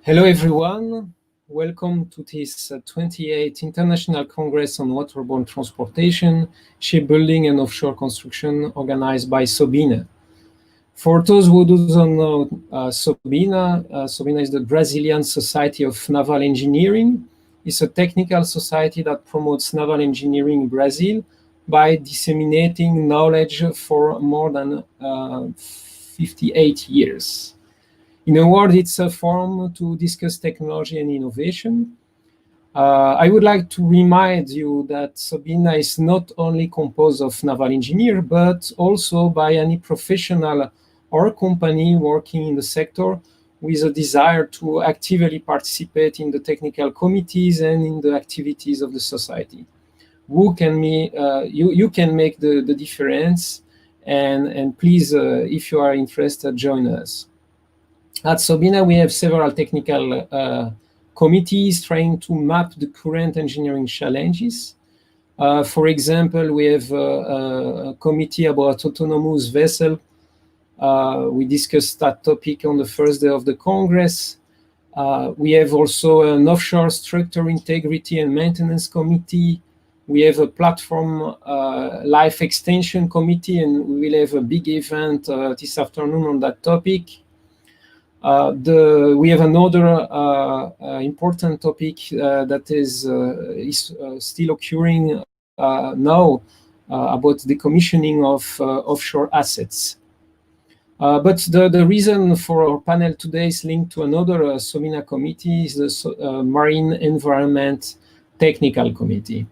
Hello everyone, welcome to this 28th International Congress on Waterborne Transportation, Shipbuilding and Offshore Construction organized by SOBINA. For those who don't know SOBINA is the Brazilian Society of Naval Engineering. It's a technical society that promotes naval engineering in Brazil by disseminating knowledge for more than 58 years. In a word, it's a forum to discuss technology and innovation. I would like to remind you that SOBINA is not only composed of naval engineers, but also by any professional or company working in the sector with a desire to actively participate in the technical committees and in the activities of the society. You can make the difference, and please, if you are interested, join us. At SOBINA, we have several technical committees trying to map the current engineering challenges. For example, we have a committee about autonomous vessel. We discussed that topic on the first day of the Congress. We have also an offshore structure integrity and maintenance committee. We have a platform life extension committee, and we will have a big event this afternoon on that topic. We have another important topic that is still occurring now about the decommissioning of offshore assets. But the reason for our panel today is linked to another SOBINA committee, is the Marine Environment Technical Committee.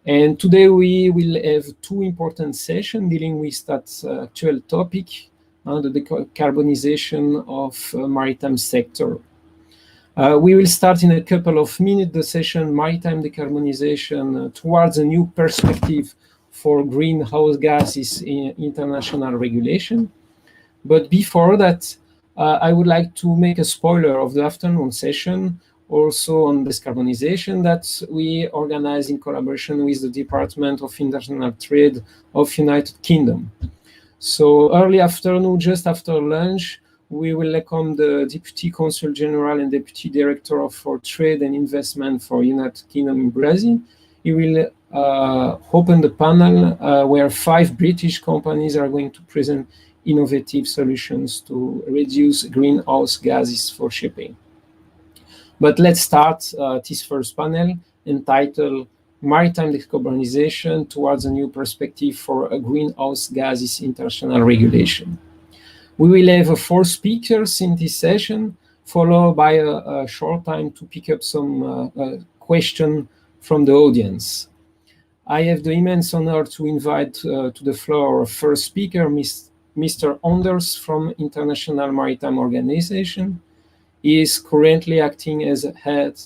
And today we will have two important sessions dealing with that actual topic, the decarbonization of maritime sector. We will start in a couple of minutes the session Maritime Decarbonization towards a new perspective for greenhouse gases in international regulation. But before that, I would like to make a spoiler of the afternoon session, also on decarbonization, that we organize in collaboration with the Department of International Trade of United Kingdom. So early afternoon, just after lunch, we will welcome the Deputy Consul General and Deputy Director for Trade and Investment for United Kingdom in Brazil. He will open the panel where 5 British companies are going to present innovative solutions to reduce greenhouse gases for shipping. But let's start this first panel entitled Maritime Decarbonization towards a new perspective for a greenhouse gases international regulation. We will have 4 speakers in this session, followed by a short time to pick up some questions from the audience. I have the immense honor to invite to the floor our first speaker, Mr. Anders from International Maritime Organization. He is currently acting as head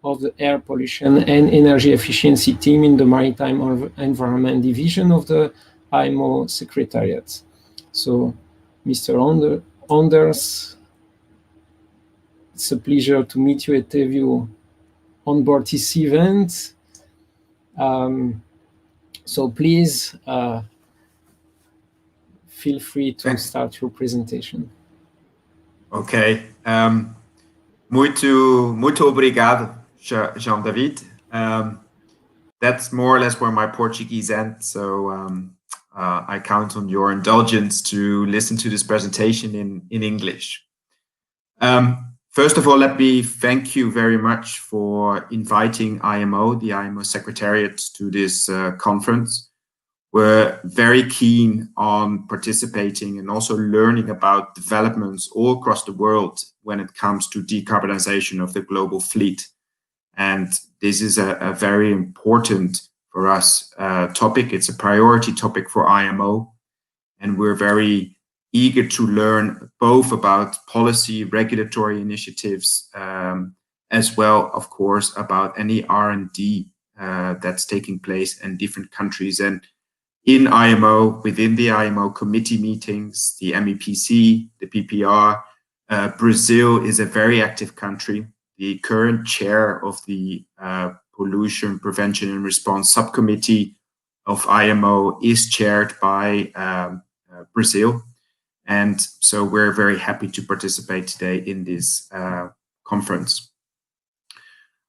of the Air Pollution and Energy Efficiency team in the Maritime Environment Division of the IMO Secretariat. So, Mr. Anders, it's a pleasure to meet you and have you on board this event. So please feel free to start your presentation. Okay. Muito obrigado, Jean-David. That's more or less where my Portuguese ends, so I count on your indulgence to listen to this presentation in English. First of all, let me thank you very much for inviting IMO, the IMO Secretariat, to this conference. We're very keen on participating and also learning about developments all across the world when it comes to decarbonization of the global fleet. And this is a very important for us topic. It's a priority topic for IMO. And we're very eager to learn both about policy, regulatory initiatives, as well, of course, about any R&D that's taking place in different countries. And in IMO, within the IMO committee meetings, the MEPC, the PPR, Brazil is a very active country. The current chair of the Pollution Prevention and Response Subcommittee of IMO is chaired by Brazil. And so we're very happy to participate today in this conference.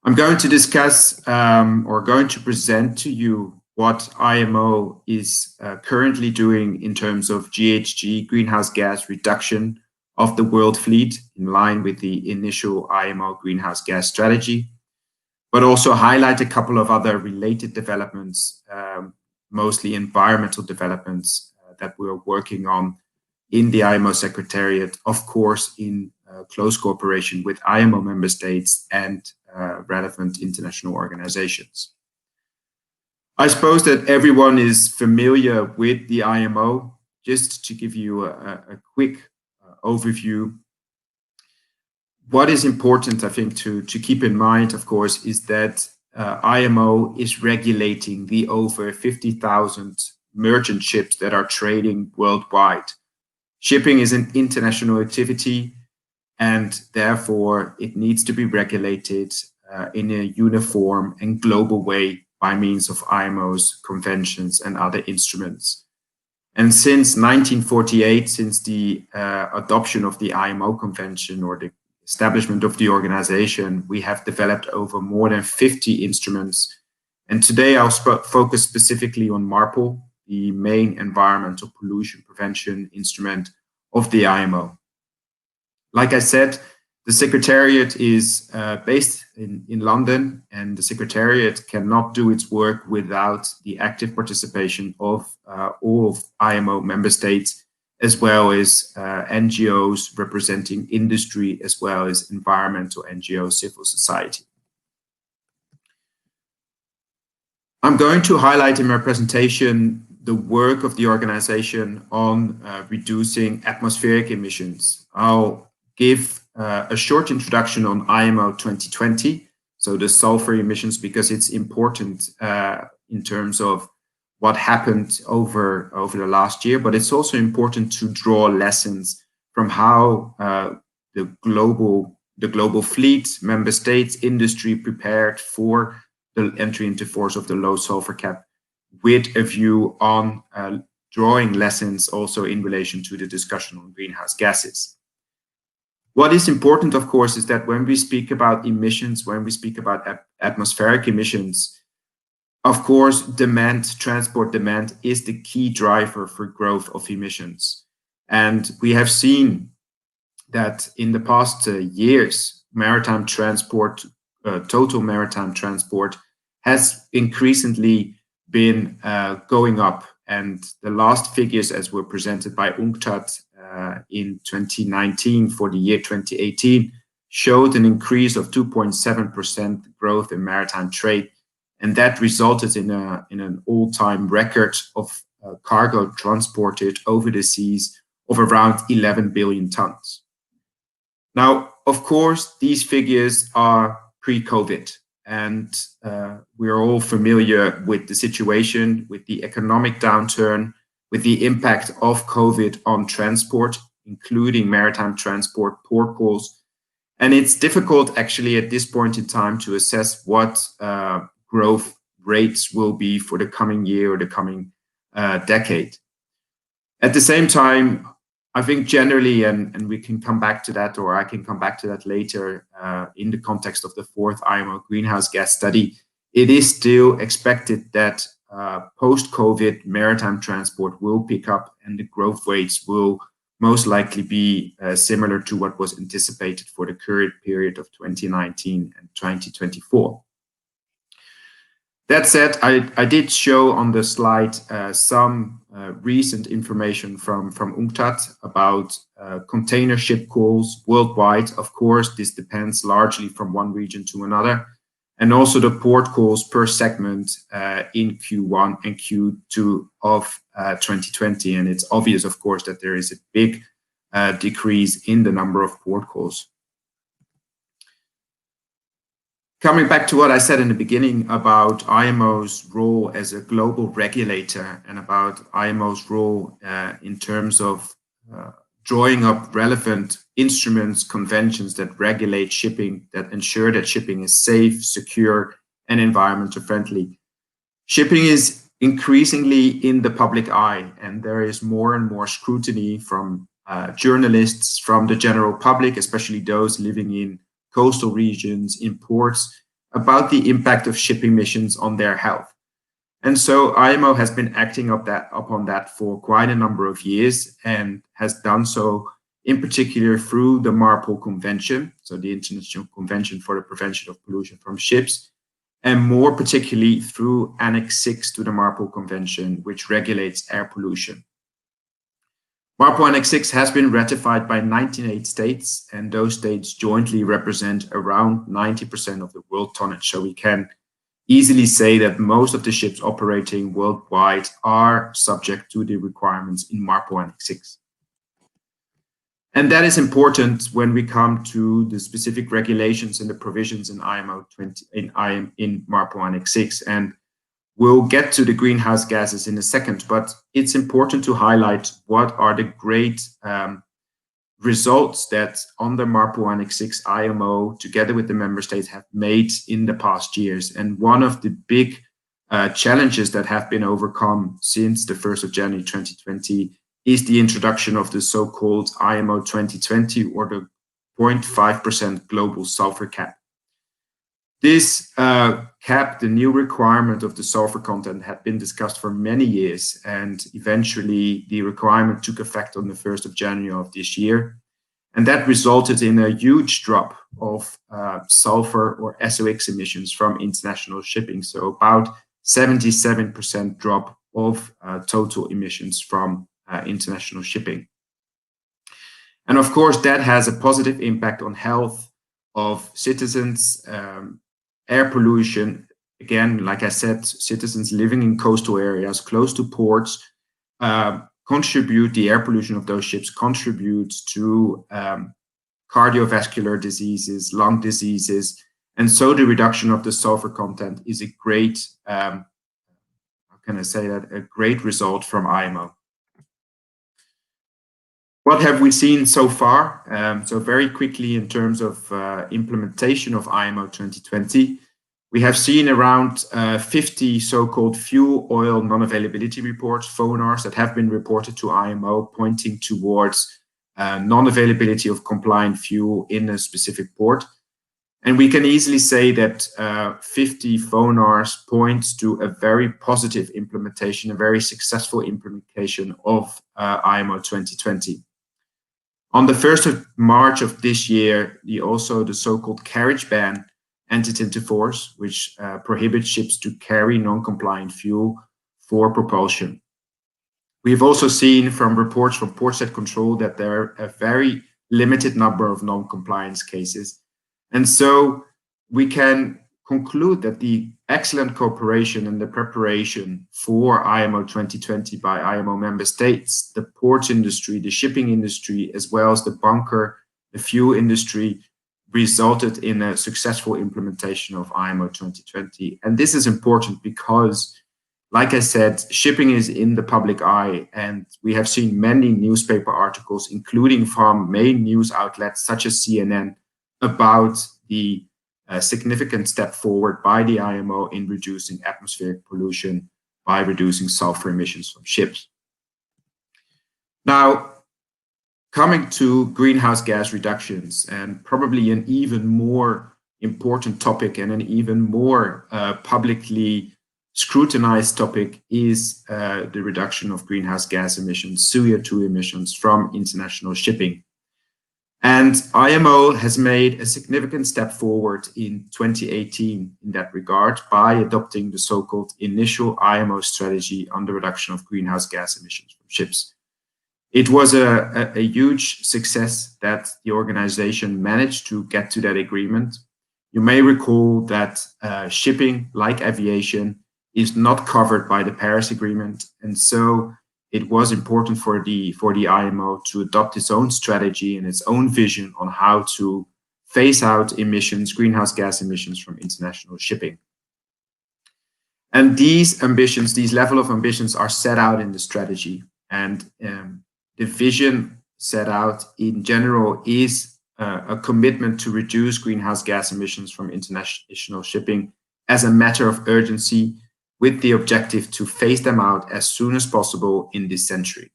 I'm going to discuss or going to present to you what IMO is currently doing in terms of GHG, greenhouse gas reduction of the world fleet in line with the initial IMO greenhouse gas strategy, but also highlight a couple of other related developments, mostly environmental developments that we're working on in the IMO Secretariat, of course, in close cooperation with IMO member states and relevant international organizations. I suppose that everyone is familiar with the IMO. Just to give you a quick overview, what is important, I think, to keep in mind, of course, is that IMO is regulating the over 50,000 merchant ships that are trading worldwide. Shipping is an international activity, and therefore it needs to be regulated in a uniform and global way by means of IMO's conventions and other instruments. And since 1948, since the adoption of the IMO convention or the establishment of the organization, we have developed over more than 50 instruments. And today I'll focus specifically on MARPOL, the main environmental pollution prevention instrument of the IMO. Like I said, the Secretariat is based in London, and the Secretariat cannot do its work without the active participation of all of IMO member states, as well as NGOs representing industry, as well as environmental NGOs, civil society. I'm going to highlight in my presentation the work of the organization on reducing atmospheric emissions. I'll give a short introduction on IMO 2020, so the sulfur emissions, because it's important in terms of what happened over the last year, but it's also important to draw lessons from how the global fleet, member states, industry prepared for the entry into force of the low sulfur cap, with a view on drawing lessons also in relation to the discussion on greenhouse gases. What is important, of course, is that when we speak about emissions, when we speak about atmospheric emissions, of course, transport demand is the key driver for growth of emissions. And we have seen that in the past years, maritime transport, total maritime transport has increasingly been going up. And the last figures, as were presented by UNCTAD in 2019 for the year 2018, showed an increase of 2.7% growth in maritime trade. And that resulted in an all-time record of cargo transported over the seas of around 11 billion tons. Now, of course, these figures are pre-COVID, and we're all familiar with the situation, with the economic downturn, with the impact of COVID on transport, including maritime transport, port calls. And it's difficult actually at this point in time to assess what growth rates will be for the coming year or the coming decade. At the same time, I think generally, and we can come back to that, or I can come back to that later in the context of the fourth IMO greenhouse gas study, it is still expected that post-COVID maritime transport will pick up and the growth rates will most likely be similar to what was anticipated for the current period of 2019 and 2024. That said, I did show on the slide some recent information from UNCTAD about container ship calls worldwide. Of course, this depends largely from one region to another, and also the port calls per segment in Q1 and Q2 of 2020. And it's obvious, of course, that there is a big decrease in the number of port calls. Coming back to what I said in the beginning about IMO's role as a global regulator and about IMO's role in terms of drawing up relevant instruments, conventions that regulate shipping, that ensure that shipping is safe, secure, and environmentally friendly. Shipping is increasingly in the public eye, and there is more and more scrutiny from journalists, from the general public, especially those living in coastal regions, in ports, about the impact of shipping emissions on their health. And so IMO has been acting upon that for quite a number of years, and has done so in particular through the MARPOL Convention, so the International Convention for the Prevention of Pollution from Ships, and more particularly through Annex 6 to the MARPOL Convention, which regulates air pollution. MARPOL Annex 6 has been ratified by 98 states, and those states jointly represent around 90% of the world tonnage. So we can easily say that most of the ships operating worldwide are subject to the requirements in MARPOL Annex 6. And that is important when we come to the specific regulations and the provisions in in MARPOL Annex 6. And we'll get to the greenhouse gases in a second, but it's important to highlight what are the great results that under MARPOL Annex 6 IMO, together with the member states, have made in the past years. And one of the big challenges that have been overcome since the 1st of January 2020 is the introduction of the so-called IMO 2020, or the 0.5% global sulfur cap. This cap, the new requirement of the sulfur content, had been discussed for many years, and eventually the requirement took effect on the 1st of January of this year. And that resulted in a huge drop of sulfur or SOx emissions from international shipping. So about 77% drop of total emissions from international shipping. And of course, that has a positive impact on health of citizens, air pollution. Again, like I said, citizens living in coastal areas close to ports contribute, the air pollution of those ships contributes to cardiovascular diseases, lung diseases. And so the reduction of the sulfur content is a great, how can I say that, a great result from IMO. What have we seen so far? So very quickly, in terms of implementation of IMO 2020, we have seen around 50 so-called fuel oil non-availability reports, FONARs, that have been reported to IMO, pointing towards non-availability of compliant fuel in a specific port. And we can easily say that 50 FONARs points to a very positive implementation, a very successful implementation of IMO 2020. On the 1st of March of this year, the so-called carriage ban entered into force, which prohibits ships to carry non-compliant fuel for propulsion. We've also seen from reports from Portside Control that there are a very limited number of non-compliance cases. And so we can conclude that the excellent cooperation and the preparation for IMO 2020 by IMO member states, the ports industry, the shipping industry, as well as the bunker, the fuel industry, resulted in a successful implementation of IMO 2020. And this is important because, like I said, shipping is in the public eye, and we have seen many newspaper articles, including from main news outlets such as CNN, about the significant step forward by the IMO in reducing atmospheric pollution by reducing sulfur emissions from ships. Now, coming to greenhouse gas reductions, and probably an even more important topic and an even more publicly scrutinized topic is the reduction of greenhouse gas emissions, CO2 emissions from international shipping. And IMO has made a significant step forward in 2018 in that regard by adopting the so-called initial IMO strategy on the reduction of greenhouse gas emissions from ships. It was a huge success that the organization managed to get to that agreement. You may recall that shipping, like aviation, is not covered by the Paris Agreement, and so it was important for the IMO to adopt its own strategy and its own vision on how to phase out emissions, greenhouse gas emissions from international shipping. And these ambitions, these level of ambitions, are set out in the strategy. And the vision set out in general is a commitment to reduce greenhouse gas emissions from international shipping as a matter of urgency, with the objective to phase them out as soon as possible in this century.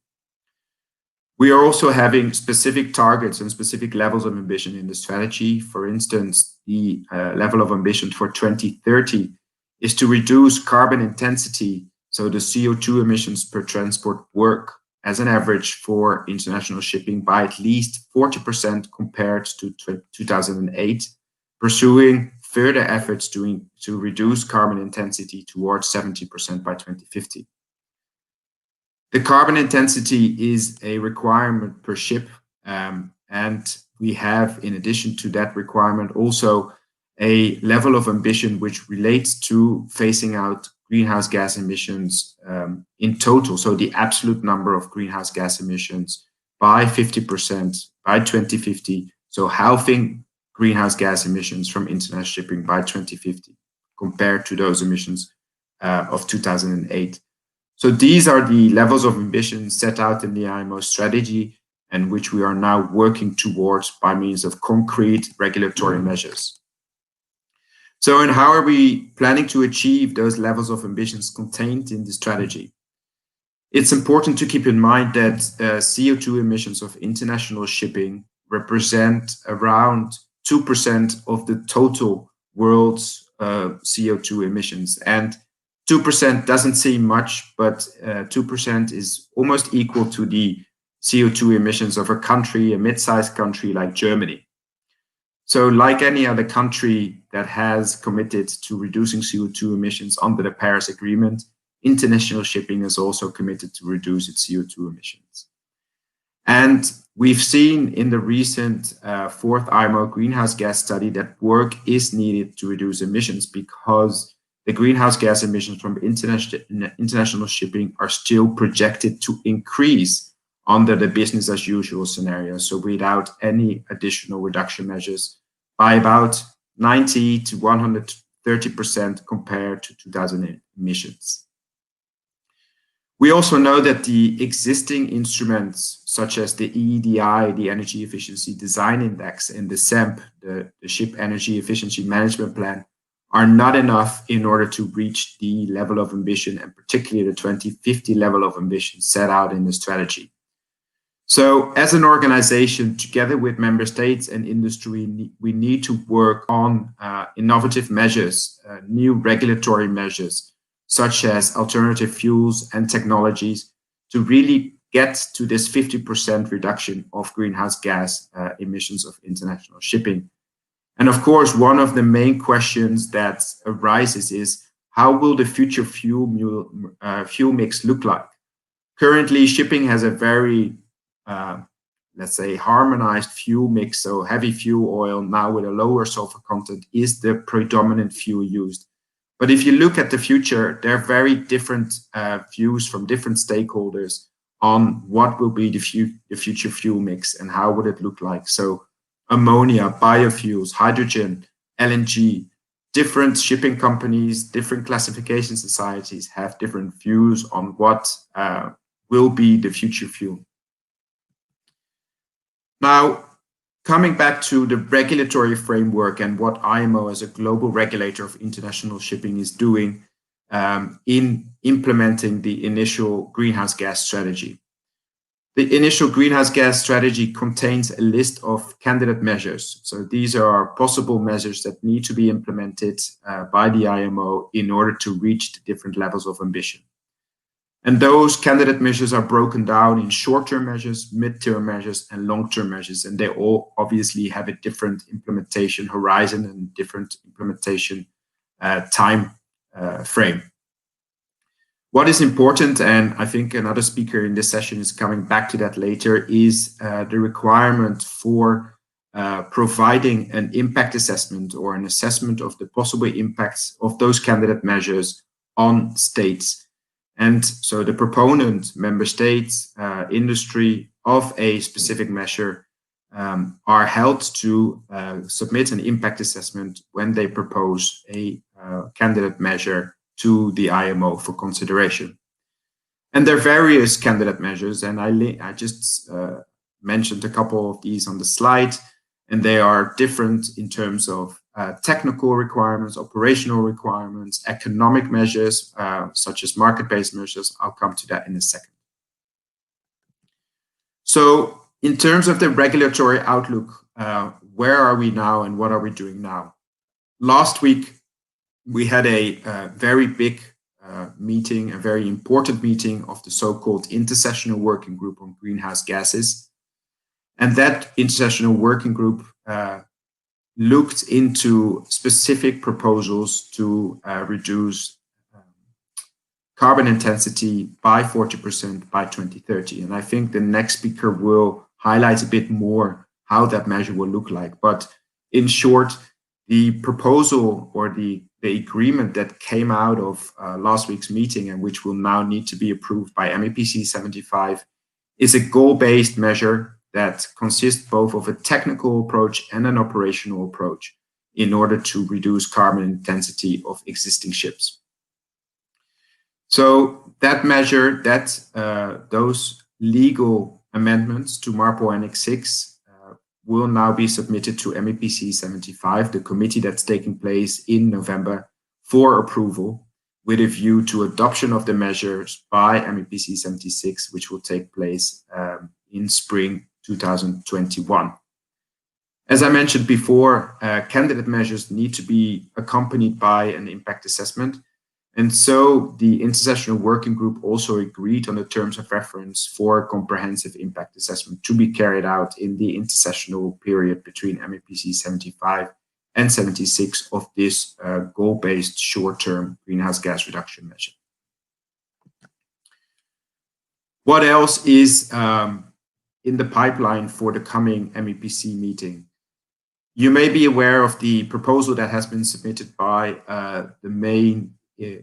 We are also having specific targets and specific levels of ambition in the strategy. For instance, the level of ambition for 2030 is to reduce carbon intensity, so the CO2 emissions per transport work as an average for international shipping by at least 40% compared to 2008, pursuing further efforts to reduce carbon intensity towards 70% by 2050. The carbon intensity is a requirement per ship, and we have, in addition to that requirement, also a level of ambition which relates to phasing out greenhouse gas emissions in total, so the absolute number of greenhouse gas emissions by 50% by 2050, so halving greenhouse gas emissions from international shipping by 2050 compared to those emissions of 2008. So these are the levels of ambition set out in the IMO strategy and which we are now working towards by means of concrete regulatory measures. So, and how are we planning to achieve those levels of ambitions contained in the strategy? It's important to keep in mind that CO2 emissions of international shipping represent around 2% of the total world's CO2 emissions. And 2% doesn't seem much, but 2% is almost equal to the CO2 emissions of a country, a mid-sized country like Germany. So like any other country that has committed to reducing CO2 emissions under the Paris Agreement, international shipping is also committed to reduce its CO2 emissions. And we've seen in the recent fourth IMO greenhouse gas study that work is needed to reduce emissions because the greenhouse gas emissions from international shipping are still projected to increase under the business as usual scenario, so without any additional reduction measures, by about 90 to 130% compared to 2000 emissions. We also know that the existing instruments, such as the EEDI, the Energy Efficiency Design Index, and the SEMP, the Ship Energy Efficiency Management Plan, are not enough in order to reach the level of ambition, and particularly the 2050 level of ambition set out in the strategy. So as an organization, together with member states and industry, we need to work on innovative measures, new regulatory measures, such as alternative fuels and technologies to really get to this 50% reduction of greenhouse gas emissions of international shipping. And of course, one of the main questions that arises is, how will the future fuel mix look like? Currently, shipping has a very let's say, harmonized fuel mix. So heavy fuel oil, now with a lower sulfur content, is the predominant fuel used. But if you look at the future, there are very different views from different stakeholders on what will be the future fuel mix and how would it look like. So ammonia, biofuels, hydrogen, LNG, different shipping companies, different classification societies have different views on what will be the future fuel. Now, coming back to the regulatory framework and what IMO as a global regulator of international shipping is doing in implementing the initial greenhouse gas strategy. The initial greenhouse gas strategy contains a list of candidate measures. So these are possible measures that need to be implemented by the IMO in order to reach the different levels of ambition. And those candidate measures are broken down in short-term measures, mid-term measures, and long-term measures. And they all obviously have a different implementation horizon and different implementation time frame. What is important, and I think another speaker in this session is coming back to that later, is the requirement for providing an impact assessment or an assessment of the possible impacts of those candidate measures on states. And so the proponent, member states, industry of a specific measure are held to submit an impact assessment when they propose a candidate measure to the IMO for consideration. And there are various candidate measures, and I just mentioned a couple of these on the slide, and they are different in terms of technical requirements, operational requirements, economic measures, such as market-based measures. I'll come to that in a second. So in terms of the regulatory outlook, where are we now and what are we doing now? Last week, we had a very big meeting, a very important meeting of the so-called Intersessional Working Group on Greenhouse Gases. And that Intersessional Working Group looked into specific proposals to reduce carbon intensity by 40% by 2030. And I think the next speaker will highlight a bit more how that measure will look like. But in short, the proposal or the agreement that came out of last week's meeting and which will now need to be approved by MEPC 75 is a goal-based measure that consists both of a technical approach and an operational approach in order to reduce carbon intensity of existing ships. So that measure, those legal amendments to MARPOL Annex 6 will now be submitted to MEPC 75, the committee that's taking place in November, for approval, with a view to adoption of the measures by MEPC 76, which will take place in spring 2021. As I mentioned before, candidate measures need to be accompanied by an impact assessment. And so the Intersessional Working Group also agreed on the terms of reference for a comprehensive impact assessment to be carried out in the intersessional period between MEPC 75 and 76 of this goal-based short-term greenhouse gas reduction measure. What else is in the pipeline for the coming MEPC meeting? You may be aware of the proposal that has been submitted by the main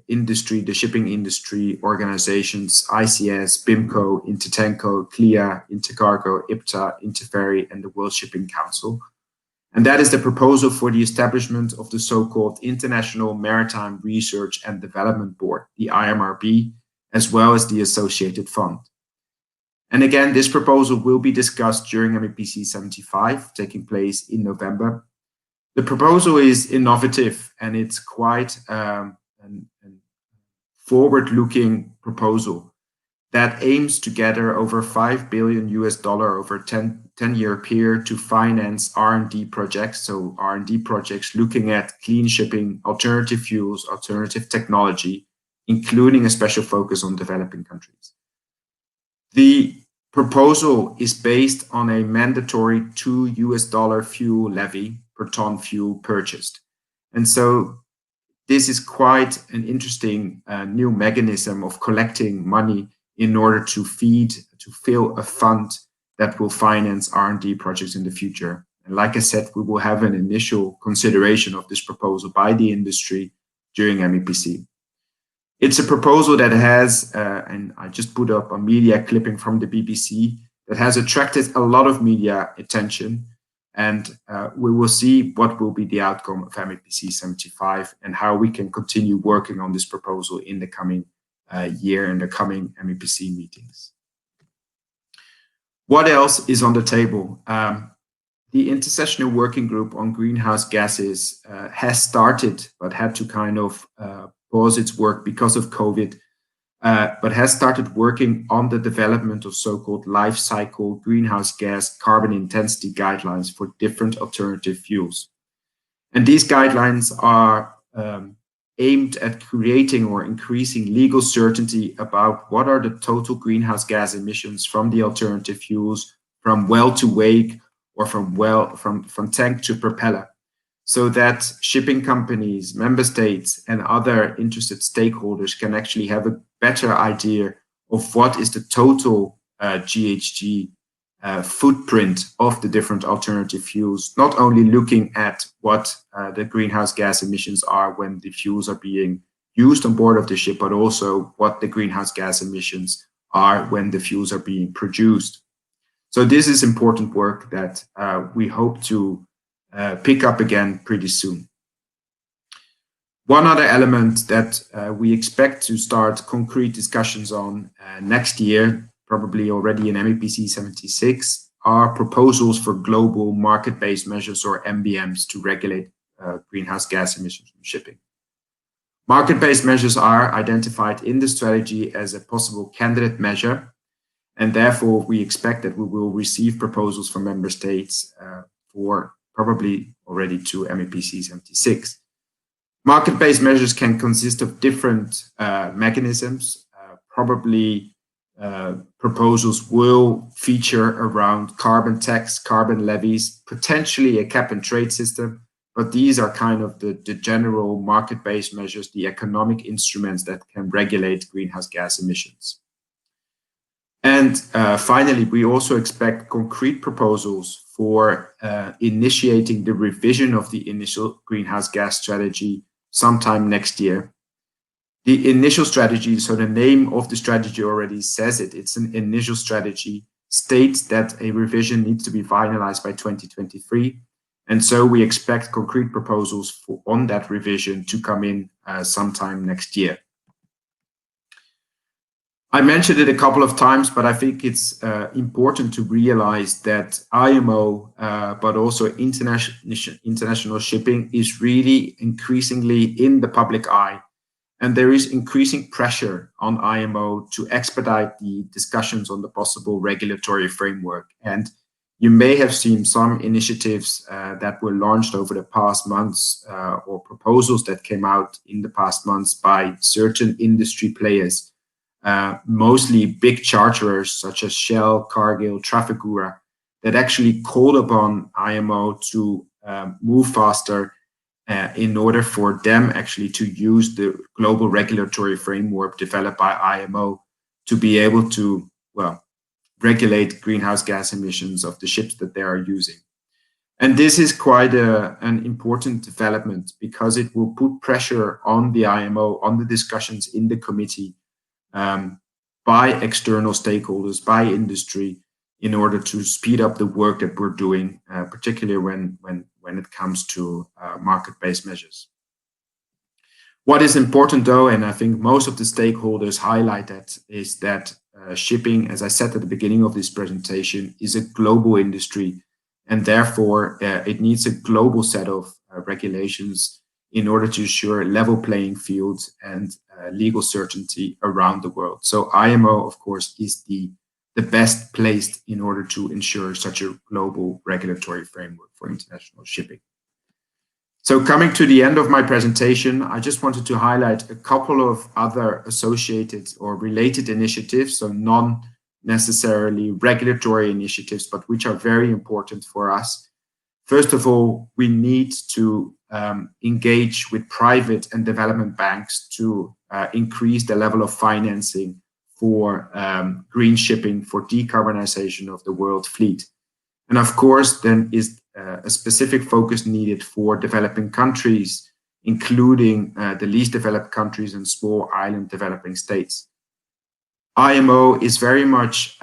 industry, the shipping industry organizations, ICS, BIMCO, Intertanko, CLIA, Intercargo, IPTA, Interferry, and the World Shipping Council. And that is the proposal for the establishment of the so-called International Maritime Research and Development Board, the IMRB, as well as the associated fund. And again, this proposal will be discussed during MEPC 75, taking place in November. The proposal is innovative and it's quite a forward-looking proposal that aims to gather over $5 billion over a 10-year period to finance R&D projects. So R&D projects looking at clean shipping, alternative fuels, alternative technology, including a special focus on developing countries. The proposal is based on a mandatory $2 fuel levy per ton fuel purchased. And so this is quite an interesting new mechanism of collecting money in order to fill a fund that will finance R&D projects in the future. And like I said, we will have an initial consideration of this proposal by the industry during MEPC. It's a proposal that has, and I just put up a media clipping from the BBC, that has attracted a lot of media attention. And we will see what will be the outcome of MEPC 75 and how we can continue working on this proposal in the coming year and the coming MEPC meetings. What else is on the table? The Intersessional Working Group on Greenhouse Gases has started, but had to kind of pause its work because of COVID, but has started working on the development of so-called life cycle greenhouse gas carbon intensity guidelines for different alternative fuels. And these guidelines are aimed at creating or increasing legal certainty about what are the total greenhouse gas emissions from the alternative fuels, from well to wake, or from tank to propeller, so that shipping companies, member states, and other interested stakeholders can actually have a better idea of what is the total GHG footprint of the different alternative fuels, not only looking at what the greenhouse gas emissions are when the fuels are being used on board of the ship, but also what the greenhouse gas emissions are when the fuels are being produced. So this is important work that we hope to pick up again pretty soon. One other element that we expect to start concrete discussions on next year, probably already in MEPC 76, are proposals for global market-based measures, or MBMs, to regulate greenhouse gas emissions from shipping. Market-based measures are identified in the strategy as a possible candidate measure, And therefore, we expect that we will receive proposals from member states for probably already to MEPC 76. Market-based measures can consist of different mechanisms. Probably proposals will feature around carbon tax, carbon levies, potentially a cap and trade system, but these are kind of the general market-based measures, the economic instruments that can regulate greenhouse gas emissions. And finally, we also expect concrete proposals for initiating the revision of the initial greenhouse gas strategy sometime next year. The initial strategy, so the name of the strategy already says it, it's an initial strategy, states that a revision needs to be finalized by 2023. And so we expect concrete proposals on that revision to come in sometime next year. I mentioned it a couple of times, but I think it's important to realize that IMO, but also international shipping is really increasingly in the public eye. And there is increasing pressure on IMO to expedite the discussions on the possible regulatory framework. And you may have seen some initiatives that were launched over the past months or proposals that came out in the past months by certain industry players. Mostly big charterers such as Shell, Cargill, Trafigura, that actually called upon IMO to move faster in order for them actually to use the global regulatory framework developed by IMO to be able to, well, regulate greenhouse gas emissions of the ships that they are using. And this is quite an important development because it will put pressure on the IMO, on the discussions in the committee, by external stakeholders, by industry, in order to speed up the work that we're doing, particularly when it comes to market-based measures. What is important though, and I think most of the stakeholders highlight that, is that shipping, as I said at the beginning of this presentation, is a global industry, and therefore it needs a global set of regulations in order to ensure a level playing field and legal certainty around the world. So IMO, of course, is the best placed in order to ensure such a global regulatory framework for international shipping. So coming to the end of my presentation, I just wanted to highlight a couple of other associated or related initiatives, so non-necessarily regulatory initiatives, but which are very important for us. First of all, we need to engage with private and development banks to increase the level of financing for green shipping, for decarbonization of the world fleet. And of course, then is a specific focus needed for developing countries, including the least developed countries and small island developing states. IMO is very much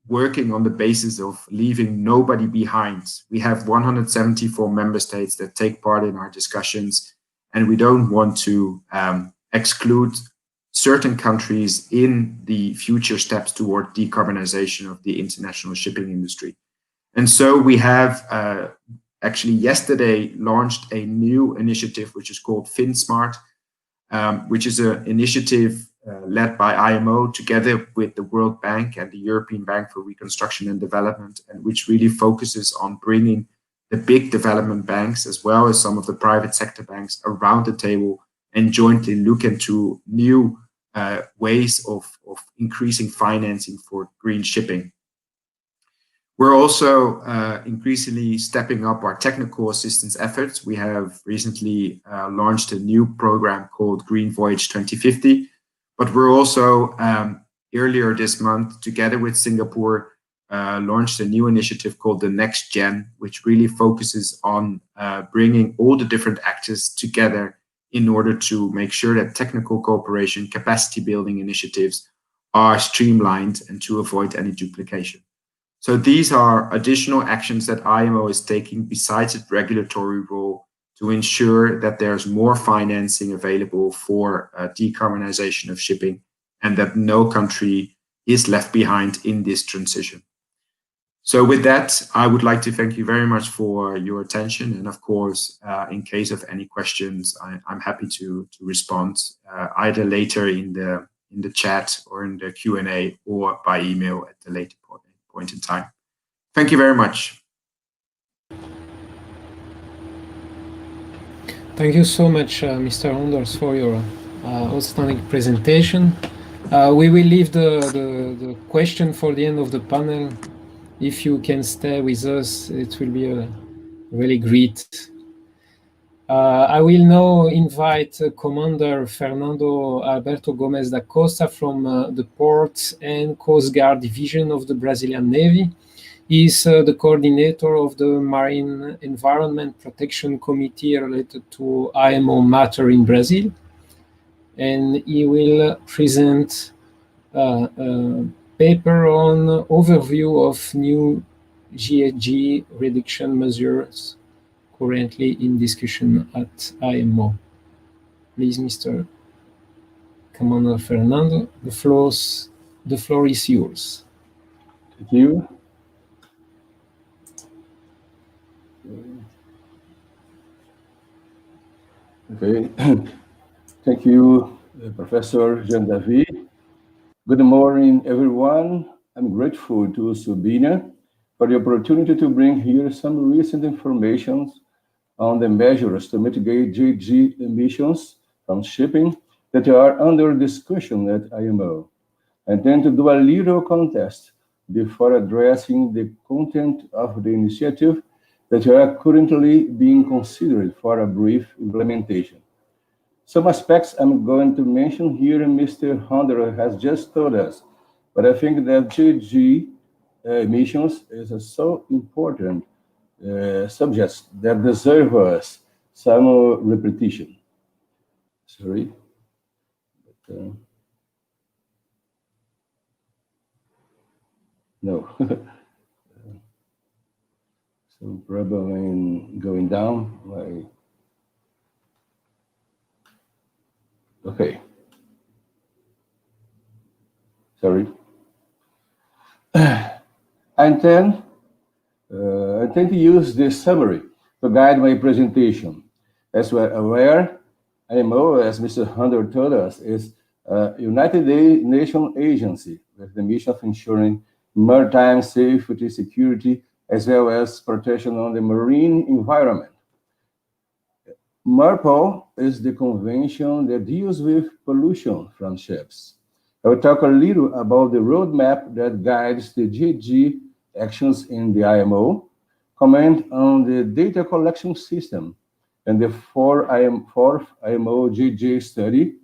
working on the basis of leaving nobody behind. We have 174 member states that take part in our discussions, and we don't want to exclude certain countries in the future steps toward decarbonization of the international shipping industry. And so we have actually yesterday launched a new initiative, which is called FinSmart, which is an initiative led by IMO together with the World Bank and the European Bank for Reconstruction and Development, and which really focuses on bringing the big development banks as well as some of the private sector banks around the table and jointly look into new ways of increasing financing for green shipping. We're also increasingly stepping up our technical assistance efforts. We have recently launched a new program called Green Voyage 2050, but we're also earlier this month, together with Singapore, launched a new initiative called the Next Gen, which really focuses on bringing all the different actors together in order to make sure that technical cooperation, capacity building initiatives are streamlined and to avoid any duplication. So these are additional actions that IMO is taking besides its regulatory role to ensure that there's more financing available for decarbonization of shipping and that no country is left behind in this transition. So with that, I would like to thank you very much for your attention. And of course, in case of any questions, I'm happy to respond either later in the in the chat or in the Q&A or by email at the later point in time. Thank you very much. Thank you so much, Mr. Onders, for your outstanding presentation. We will leave the question for the end of the panel. If you can stay with us, it will be really great. I will now invite Commander Fernando Alberto Gomes da Costa from the Port and Coast Guard Division of the Brazilian Navy. He is the coordinator of the Marine Environment Protection Committee related to IMO matter in Brazil. And he will present a paper on overview of new GHG reduction measures currently in discussion at IMO. Please, Mr. Commander Fernando, the floor is yours. Thank you. Okay. Thank you, Professor Jean-David. Good morning, everyone. I'm grateful to Sabina for the opportunity to bring here some recent information on the measures to mitigate GHG emissions from shipping that are under discussion at IMO, and then to do a little contest before addressing the content of the initiative that are currently being considered for a brief implementation. Some aspects I'm going to mention here, Mr. Honda has just told us, but I think that GHG emissions is a so important subjects that deserve us some repetition. Sorry. But, no. Some problem in going down. Okay. Sorry. I intend to use this summary to guide my presentation. As we're aware, IMO, as Mr. Hunter told us, is a United Nations agency with the mission of ensuring maritime safety, security, as well as protection on the marine environment. MARPOL is the convention that deals with pollution from ships. I will talk a little about the roadmap that guides the GHG actions in the IMO, comment on the data collection system and the fourth IMO GHG study,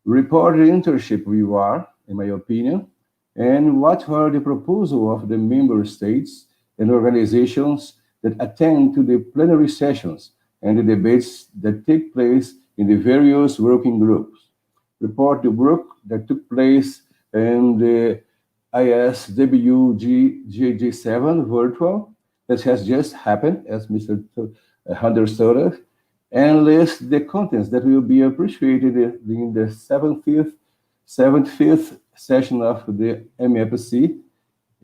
report the internship we are, in my opinion, and what were the proposals of the member states and organizations that attend to the plenary sessions and the debates that take place in the various working groups. Report the work that took place in the ISWG GHG7 virtual that has just happened, as Mr. Hunter told us, and list the contents that will be appreciated in the 75th session of the MEPC,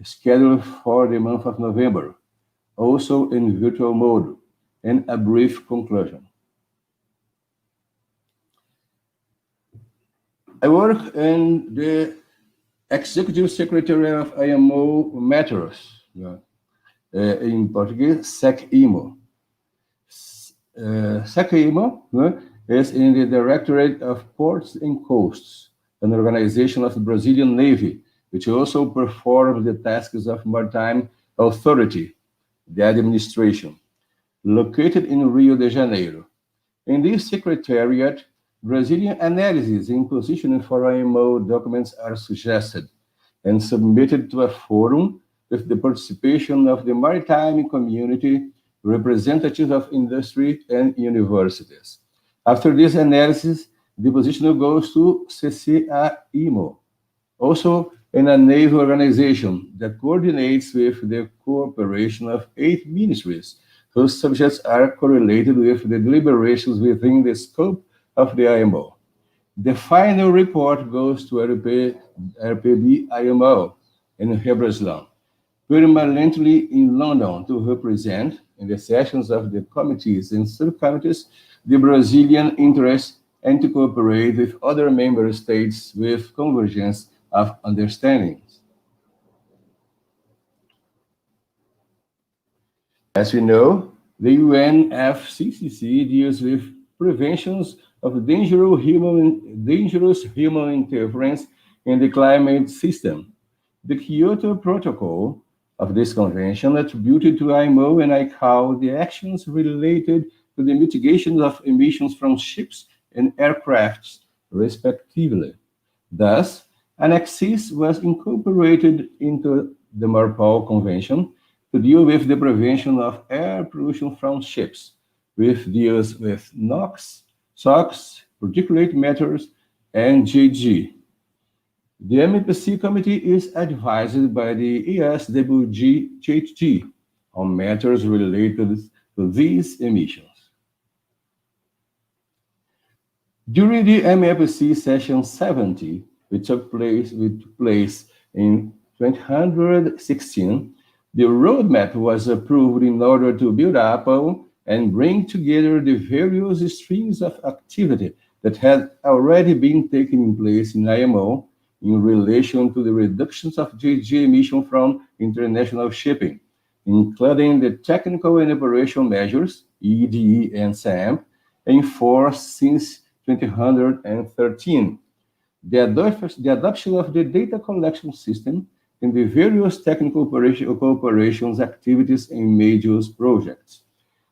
scheduled for the month of November, also in virtual mode, and a brief conclusion. I work in the Executive Secretary of IMO Matters, in Portuguese, SEC-IMO. SEC-IMO is in the Directorate of Ports and Coasts, an organization of the Brazilian Navy, which also performs the tasks of Maritime Authority, the administration, located in Rio de Janeiro. In this secretariat, Brazilian analysis and positioning for IMO documents are suggested and submitted to a forum with the participation of the maritime community, representatives of industry and universities. After this analysis, the position goes to CCA-IMO, also in a naval organization that coordinates with the cooperation of 8 ministries whose subjects are correlated with the deliberations within the scope of the IMO. The final report goes to RPB-IMO in Hebreslão, permanently in London to represent, in the sessions of the committees and subcommittees, the Brazilian interests and to cooperate with other member states with convergence of understandings. As we know, the UNFCCC deals with preventions of dangerous human interference in the climate system. The Kyoto Protocol of this convention attributed to IMO and ICAO the actions related to the mitigation of emissions from ships and aircrafts, respectively. Thus, Annexis was incorporated into the MARPOL Convention to deal with the prevention of air pollution from ships, which deals with NOx, SOx, particulate matters, and GHG. The MEPC committee is advised by the ESWG on matters related to these emissions. During the MEPC session 70, which took place in 2016, the roadmap was approved in order to build up and bring together the various streams of activity that had already been taking place in IMO in relation to the reductions of GHG emission from international shipping, including the technical and operational measures, EDE and SAMP, enforced since 2013. The adoption of the data collection system and the various technical cooperations activities in major projects.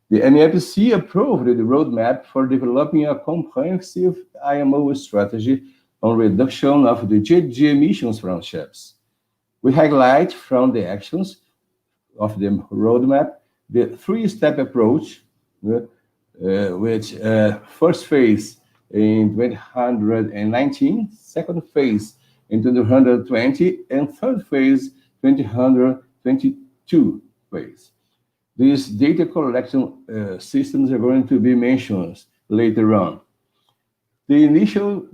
The MEPC approved the roadmap for developing a comprehensive IMO strategy on reduction of the GHG emissions from ships. We highlight from the actions of the roadmap the three-step approach, which first phase in 2019, second phase in 2020, and third phase 2022 phase. These data collection systems are going to be mentioned later on. The initial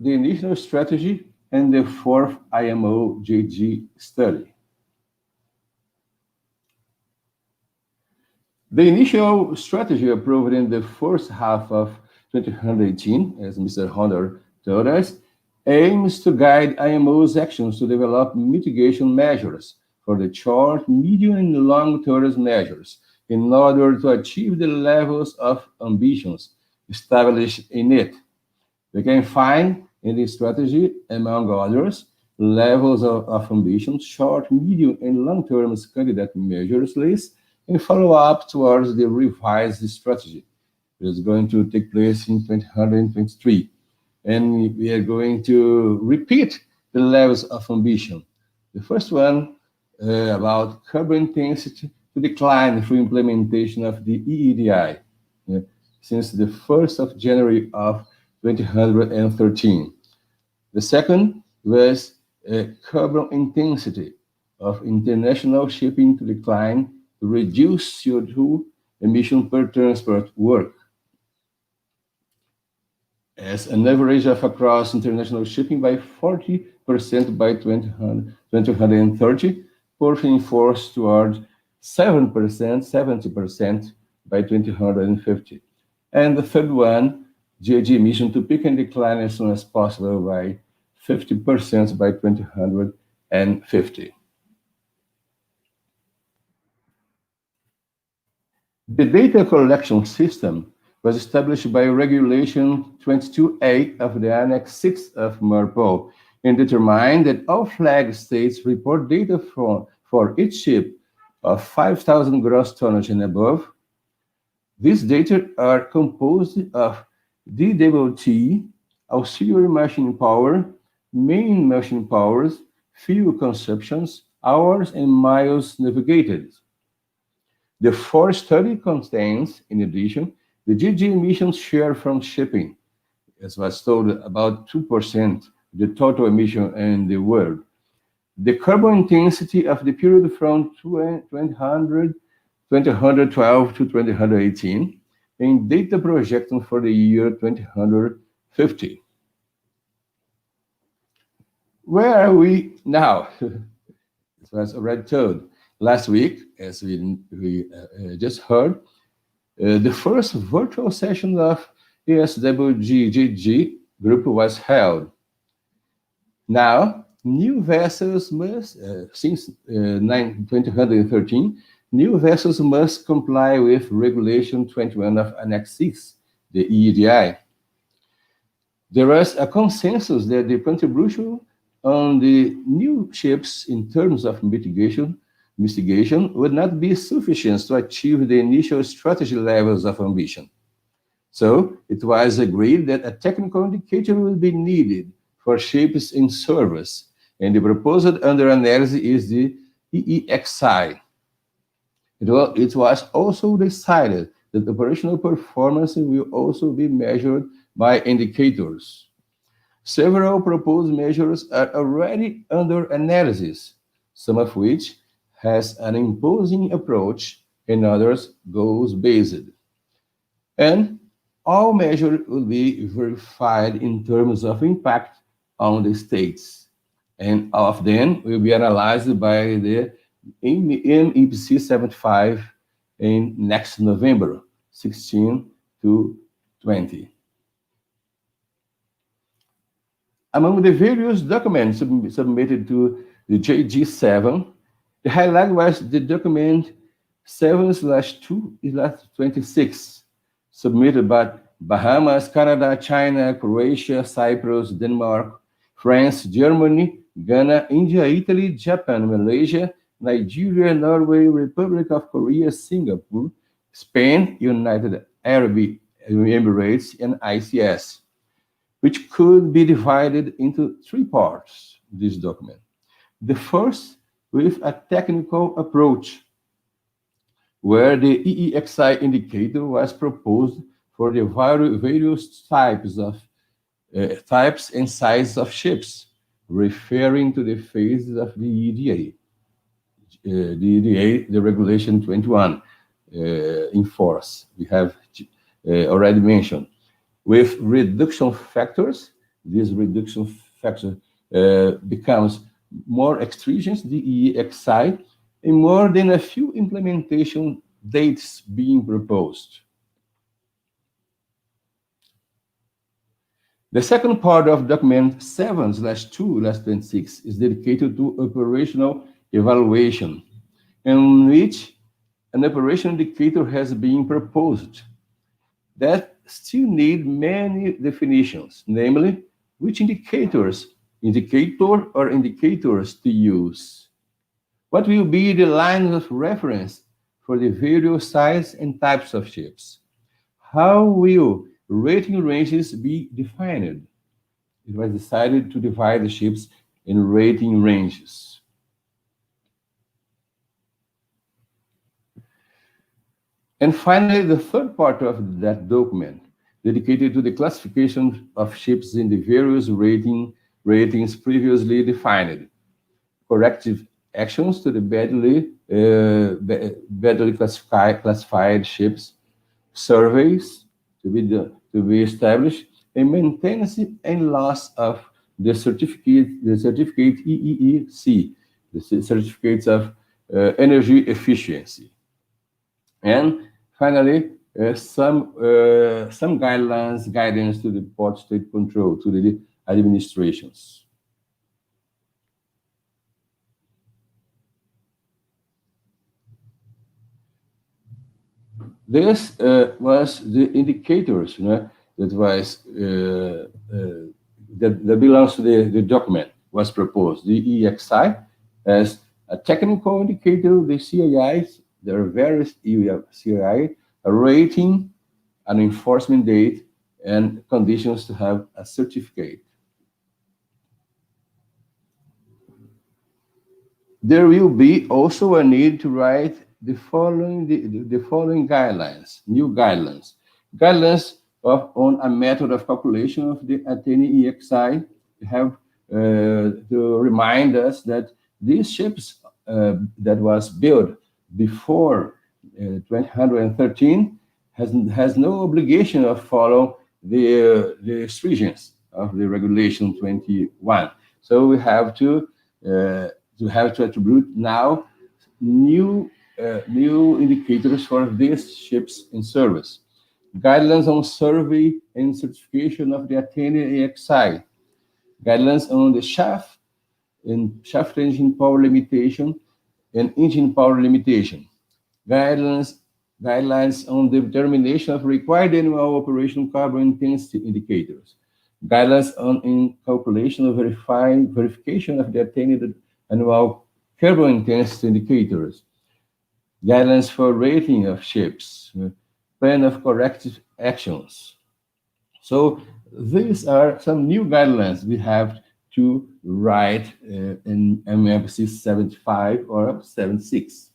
strategy and the fourth IMO GHG study. The initial strategy approved in the first half of 2018, as Mr. Honor told us, aims to guide IMO's actions to develop mitigation measures for the short, medium, and long-term measures in order to achieve the levels of ambitions established in it. We can find in this strategy, among others, levels of ambition, short, medium, and long-term candidate measures list, and follow up towards the revised strategy. It is going to take place in 2023. And we are going to repeat the levels of ambition. The first one about carbon intensity to decline through implementation of the EEDI since the 1st of January of 2013. The second was carbon intensity of international shipping to decline to reduce CO2 emission per transport work. As an average of across international shipping by 40% by 2030, pushing force toward 70% by 2050. And the third one, GHG emission to peak and decline as soon as possible by 50% by 2050. The data collection system was established by Regulation 22A of the Annex 6 of MARPOL and determined that all flag states report data for each ship of 5,000 gross tonnage and above. These data are composed of DWT, auxiliary machine power, main machine powers, fuel consumptions, hours, and miles navigated. The fourth study contains, in addition, the GHG emissions share from shipping, as was told, about 2% the total emission in the world. The carbon intensity of the period from 2012 to 2018, and data projection for the year 2050. Where are we now? It was already told. Last week, as we just heard, the first virtual session of ESWG group was held. Now, new vessels must, since 2013, new vessels must comply with Regulation 21 of Annex 6, the EEDI. There is a consensus that the contribution on the new ships in terms of mitigation would not be sufficient to achieve the initial strategy levels of ambition. So it was agreed that a technical indicator will be needed for ships in service, and the proposed under analysis is the EEXI. It was also decided that operational performance will also be measured by indicators. Several proposed measures are already under analysis, some of which has an imposing approach and others goals-based. And all measures will be verified in terms of impact on the states, and all of them will be analyzed by the MEPC 75 in next November, 16 to 20. Among the various documents submitted to the JG7, the highlight was the document 7/2/26, submitted by Bahamas, Canada, China, Croatia, Cyprus, Denmark, France, Germany, Ghana, India, Italy, Japan, Malaysia, Nigeria, Norway, Republic of Korea, Singapore, Spain, United Arab Emirates, and ICS, which could be divided into three parts, this document. The first, with a technical approach, where the EEXI indicator was proposed for the various types and sizes of ships, referring to the phases of the EEDA, the Regulation 21 in force. We have already mentioned. With reduction factors, this reduction factor becomes more stringent, the EEXI, and more than a few implementation dates being proposed. The second part of document 7/2/26 is dedicated to operational evaluation, in which an operation indicator has been proposed that still need many definitions, namely, which indicator or indicators to use. What will be the lines of reference for the various sizes and types of ships? How will rating ranges be defined? It was decided to divide the ships in rating ranges. And finally, the third part of that document, dedicated to the classification of ships in the various ratings previously defined, corrective actions to the badly classified ships, surveys to be established, and maintenance and loss of the certificate EEEC, the certificates of energy efficiency. And finally, some guidance to the port state control, to the administrations. This was the indicators, that was that belongs to the document was proposed. The EEXI as a technical indicator, the CIIs, there are various CII, a rating, an enforcement date, and conditions to have a certificate. There will be also a need to write the following guidelines, new guidelines. Guidelines on a method of calculation of the Athene EEXI have to remind us that these ships that was built before 2013 has no obligation of follow the stringence of the Regulation 21. So we have to attribute now new indicators for these ships in service. guidelines on survey and certification of the attended AXI, guidelines on the shaft engine power limitation and engine power limitation, guidelines on the determination of required annual operational carbon intensity indicators, guidelines on calculation of verification of the attained annual carbon intensity indicators, guidelines for rating of ships, plan of corrective actions. So these are some new guidelines we have to write in MFC 75 or 76.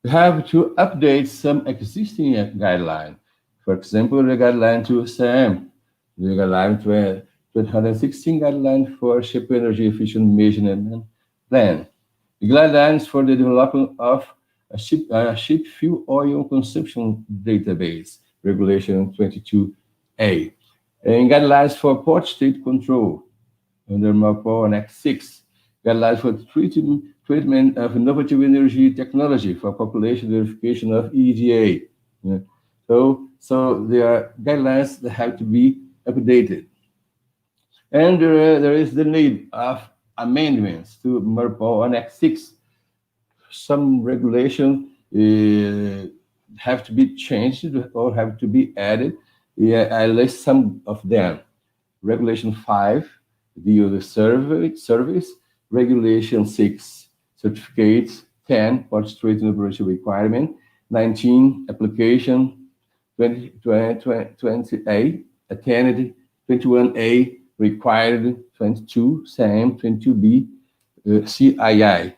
We have to update some existing guidelines. For example, the guideline to SAM, the guideline 216 guideline for ship energy efficient measurement plan, the guidelines for the development of a ship fuel oil consumption database, regulation 22A, and guidelines for port state control under MAPO Annex 6, guidelines for treatment of innovative energy technology for population verification of EEDA. So there are guidelines that have to be updated. And there is the need of amendments to MAPO Annex 6. Some regulations have to be changed or have to be added. I list some of them. Regulation 5, the service. Regulation 6, certificates. 10, port state and operation requirement. 19, application. 20A, attended. 21A, required. 22, SAM. 22B, CII.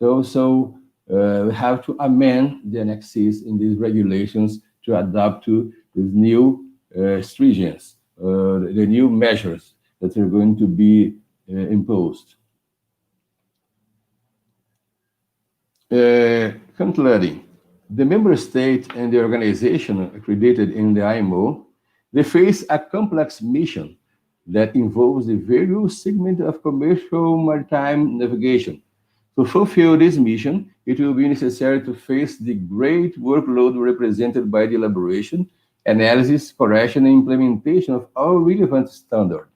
So we have to amend the annexes in these regulations to adapt to these new stringents, the new measures that are going to be imposed. Concluding, the member state and the organization accredited in the IMO, they face a complex mission that involves the various segments of commercial maritime navigation. To fulfill this mission, it will be necessary to face the great workload represented by the elaboration, analysis, correction, and implementation of all relevant standards.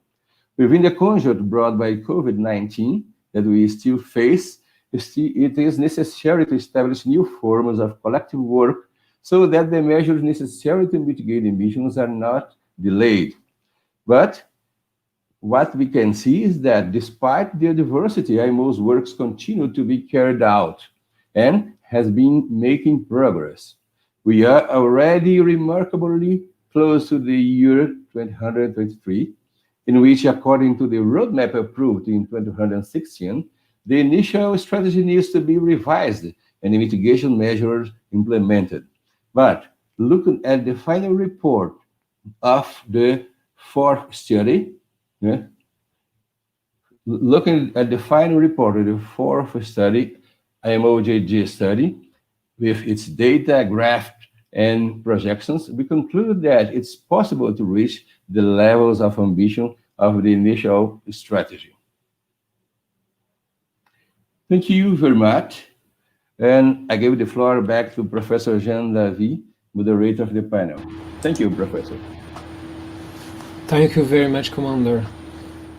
Within the conjuncture brought by COVID-19 that we still face, it is necessary to establish new forms of collective work so that the measures necessary to mitigate emissions are not delayed. But what we can see is that despite the diversity, IMO's works continue to be carried out and has been making progress. We are already remarkably close to the year 2023, in which, according to the roadmap approved in 2016, the initial strategy needs to be revised and the mitigation measures implemented. But looking at the final report of the fourth study, looking at the final report of the fourth study, IMOJG study, with its data, graph, and projections, we concluded that it's possible to reach the levels of ambition of the initial strategy. Thank you very much. And I give the floor back to Professor Jean-David, moderator of the panel. Thank you, Professor. Thank you very much, Commander.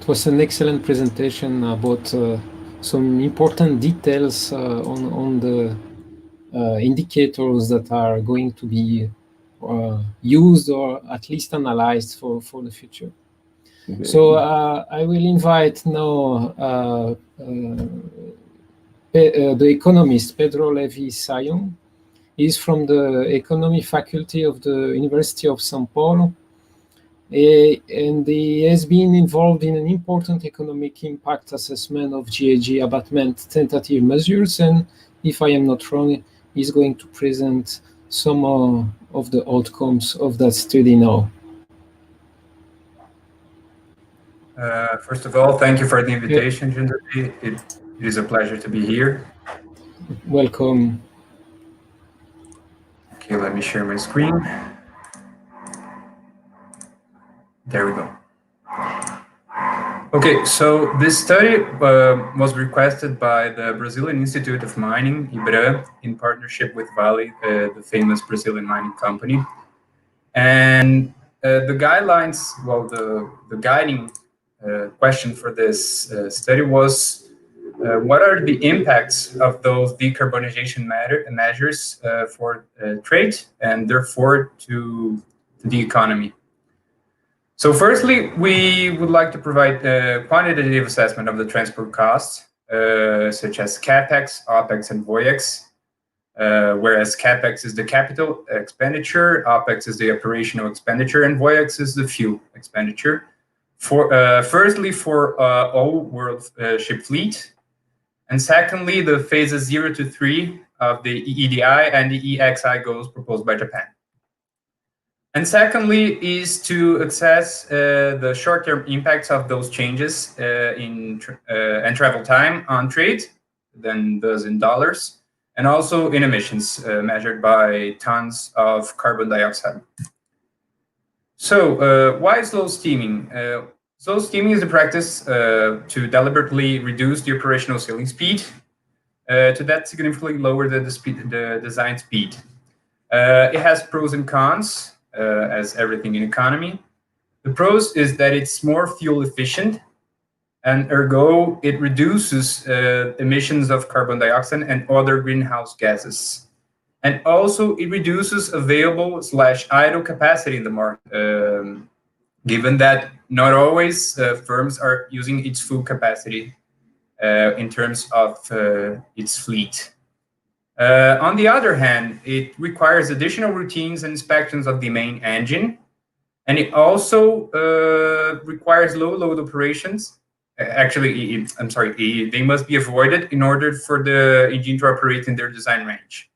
It was an excellent presentation about some important details on the indicators that are going to be used or at least analyzed for the future. Okay. So I will invite now the economist Pedro Levi-Sion. He's from the Economy Faculty of the University of São Paulo. And he has been involved in an important economic impact assessment of GHG abatement tentative measures. And if I am not wrong, he's going to present some of the outcomes of that study now. First of all, thank you for the invitation, Jean-David. It is a pleasure to be here. Welcome. Okay, let me share my screen. There we go. Okay, so this study was requested by the Brazilian Institute of Mining, IBRA, in partnership with Vale, the famous Brazilian mining company. And the guidelines, well, the guiding question for this study was, what are the impacts of those decarbonization measures for trade and therefore to the economy? So firstly, we would like to provide a quantitative assessment of the transport costs, such as CapEx, OpEx, and VOIEX, whereas CapEx is the capital expenditure, OpEx is the operational expenditure, and VOIEX is the fuel expenditure. Firstly, for all world ship fleet, and secondly, the phases 0 to 3 of the EEDI and the EXI goals proposed by Japan. And secondly is to assess the short-term impacts of those changes and travel time on trade, then those in dollars, and also in emissions measured by tons of carbon dioxide. So why slow steaming? Slow steaming is the practice to deliberately reduce the operational sailing speed to that significantly lower the design speed. It has pros and cons, as everything in economy. The pros is that it's more fuel efficient, and ergo it reduces emissions of carbon dioxide and other greenhouse gases. And also it reduces available / idle capacity in the market, given that not always firms are using its full capacity in terms of its fleet. On the other hand, it requires additional routines and inspections of the main engine, and it also requires low load operations. Actually, they must be avoided in order for the engine to operate in their design range.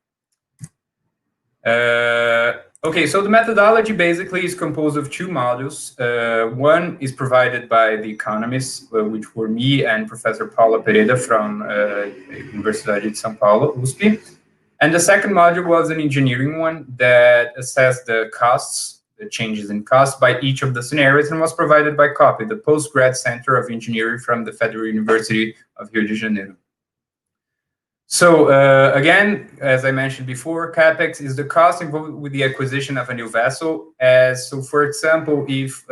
Okay, so the methodology basically is composed of two modules. One is provided by the economists, which were me and Professor Paula Pereira from Universidade de São Paulo, USP. And the second module was an engineering one that assessed the costs, the changes in costs by each of the scenarios, and was provided by COPE, the Postgrad Center of Engineering from the Federal University of Rio de Janeiro. So again, as I mentioned before, CapEx is the cost involved with the acquisition of a new vessel. So for example, if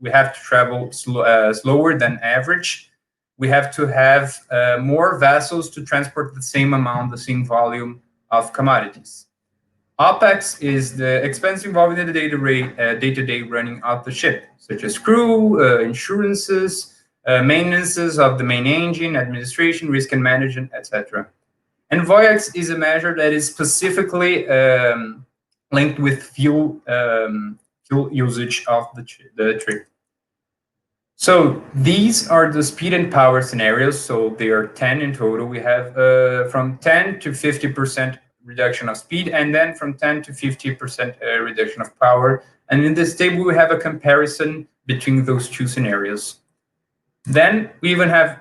we have to travel slower than average, we have to have more vessels to transport the same amount, the same volume of commodities. OpEx is the expense involved in the day-to-day running of the ship, such as crew, insurances, maintenances of the main engine, administration, risk and management, etc. And VOIEX is a measure that is specifically linked with fuel usage of the trip. So these are the speed and power scenarios. So there are 10 in total. We have from 10 to 50% reduction of speed, and then from 10 to 50% reduction of power. And in this table, we have a comparison between those two scenarios. Then we even have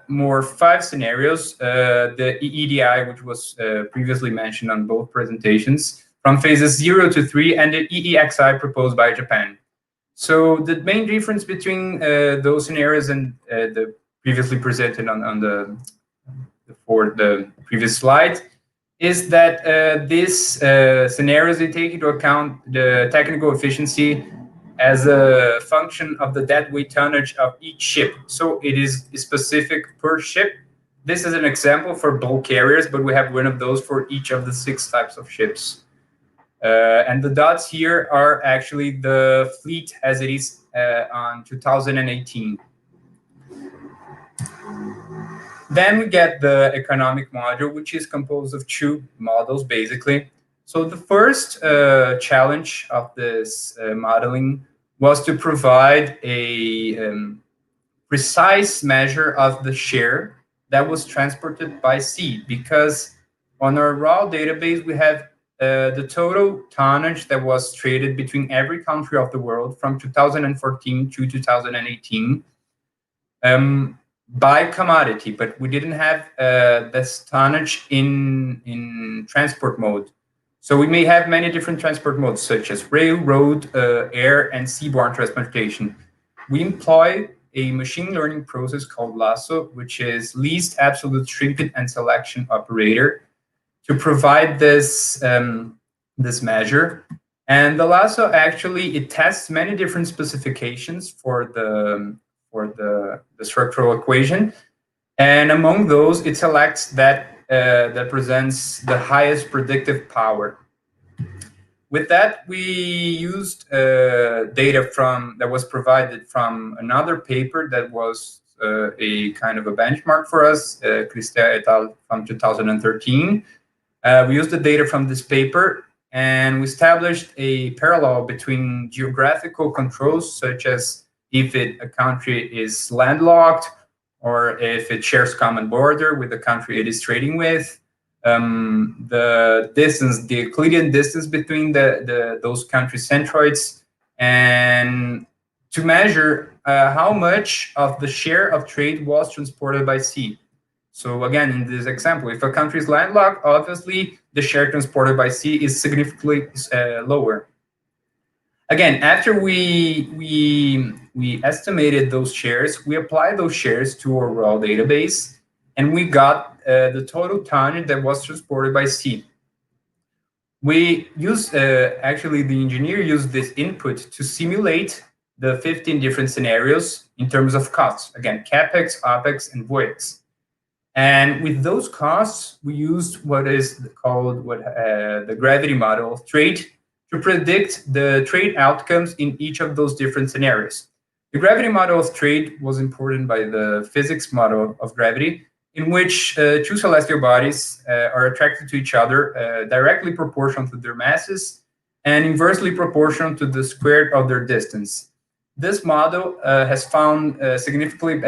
more 5 scenarios, the EEDI, which was previously mentioned on both presentations, from phases 0 to 3, and the EEXI proposed by Japan. So the main difference between those scenarios and the previously presented on the previous slide is that these scenarios, they take into account the technical efficiency as a function of the deadweight tonnage of each ship. So it is specific per ship. This is an example for bulk carriers, but we have one of those for each of the 6 types of ships. And the dots here are actually the fleet as it is on 2018. Then we get the economic module, which is composed of 2 models, basically. So the first challenge of this modeling was to provide a precise measure of the share that was transported by sea, because on our raw database, we have the total tonnage that was traded between every country of the world from 2014 to 2018 by commodity, but we didn't have this tonnage in transport mode. So we may have many different transport modes, such as rail, road, air, and seaborne transportation. We employ a machine learning process called Lasso, which is least absolute shrinkage and selection operator, to provide this this measure. And the Lasso actually, it tests many different specifications for the structural equation, and among those, it selects that that presents the highest predictive power. With that, we used data that was provided from another paper that was a kind of a benchmark for us, Christel et al. From 2013. We used the data from this paper, and we established a parallel between geographical controls, such as if a country is landlocked, or if it shares common border with the country it is trading with, the distance, the Euclidean distance between those country centroids, and to measure how much of the share of trade was transported by sea. So again, in this example, if a country is landlocked, obviously the share transported by sea is significantly lower. Again, after we estimated those shares, we applied those shares to our raw database, and we got the total tonnage that was transported by sea. We used, actually the engineer used this input to simulate the 15 different scenarios in terms of costs. Again, CapEx, OpEx, and VOEX. And with those costs, we used what is called the gravity model of trade to predict the trade outcomes in each of those different scenarios. The gravity model of trade was imported by the physics model of gravity, in which two celestial bodies are attracted to each other directly proportional to their masses and inversely proportional to the square of their distance. This model has found significantly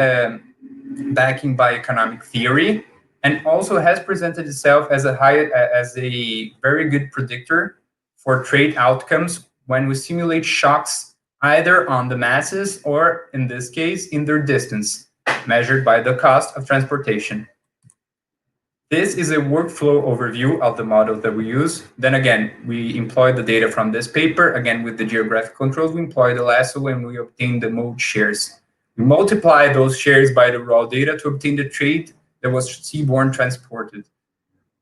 backing by economic theory, and also has presented itself as a very good predictor for trade outcomes when we simulate shocks either on the masses or, in this case, in their distance, measured by the cost of transportation. This is a workflow overview of the model that we use. Then again, we employ the data from this paper. Again, with the geographic controls, we employ the lasso and we obtain the mode shares. We multiply those shares by the raw data to obtain the trade that was seaborne transported.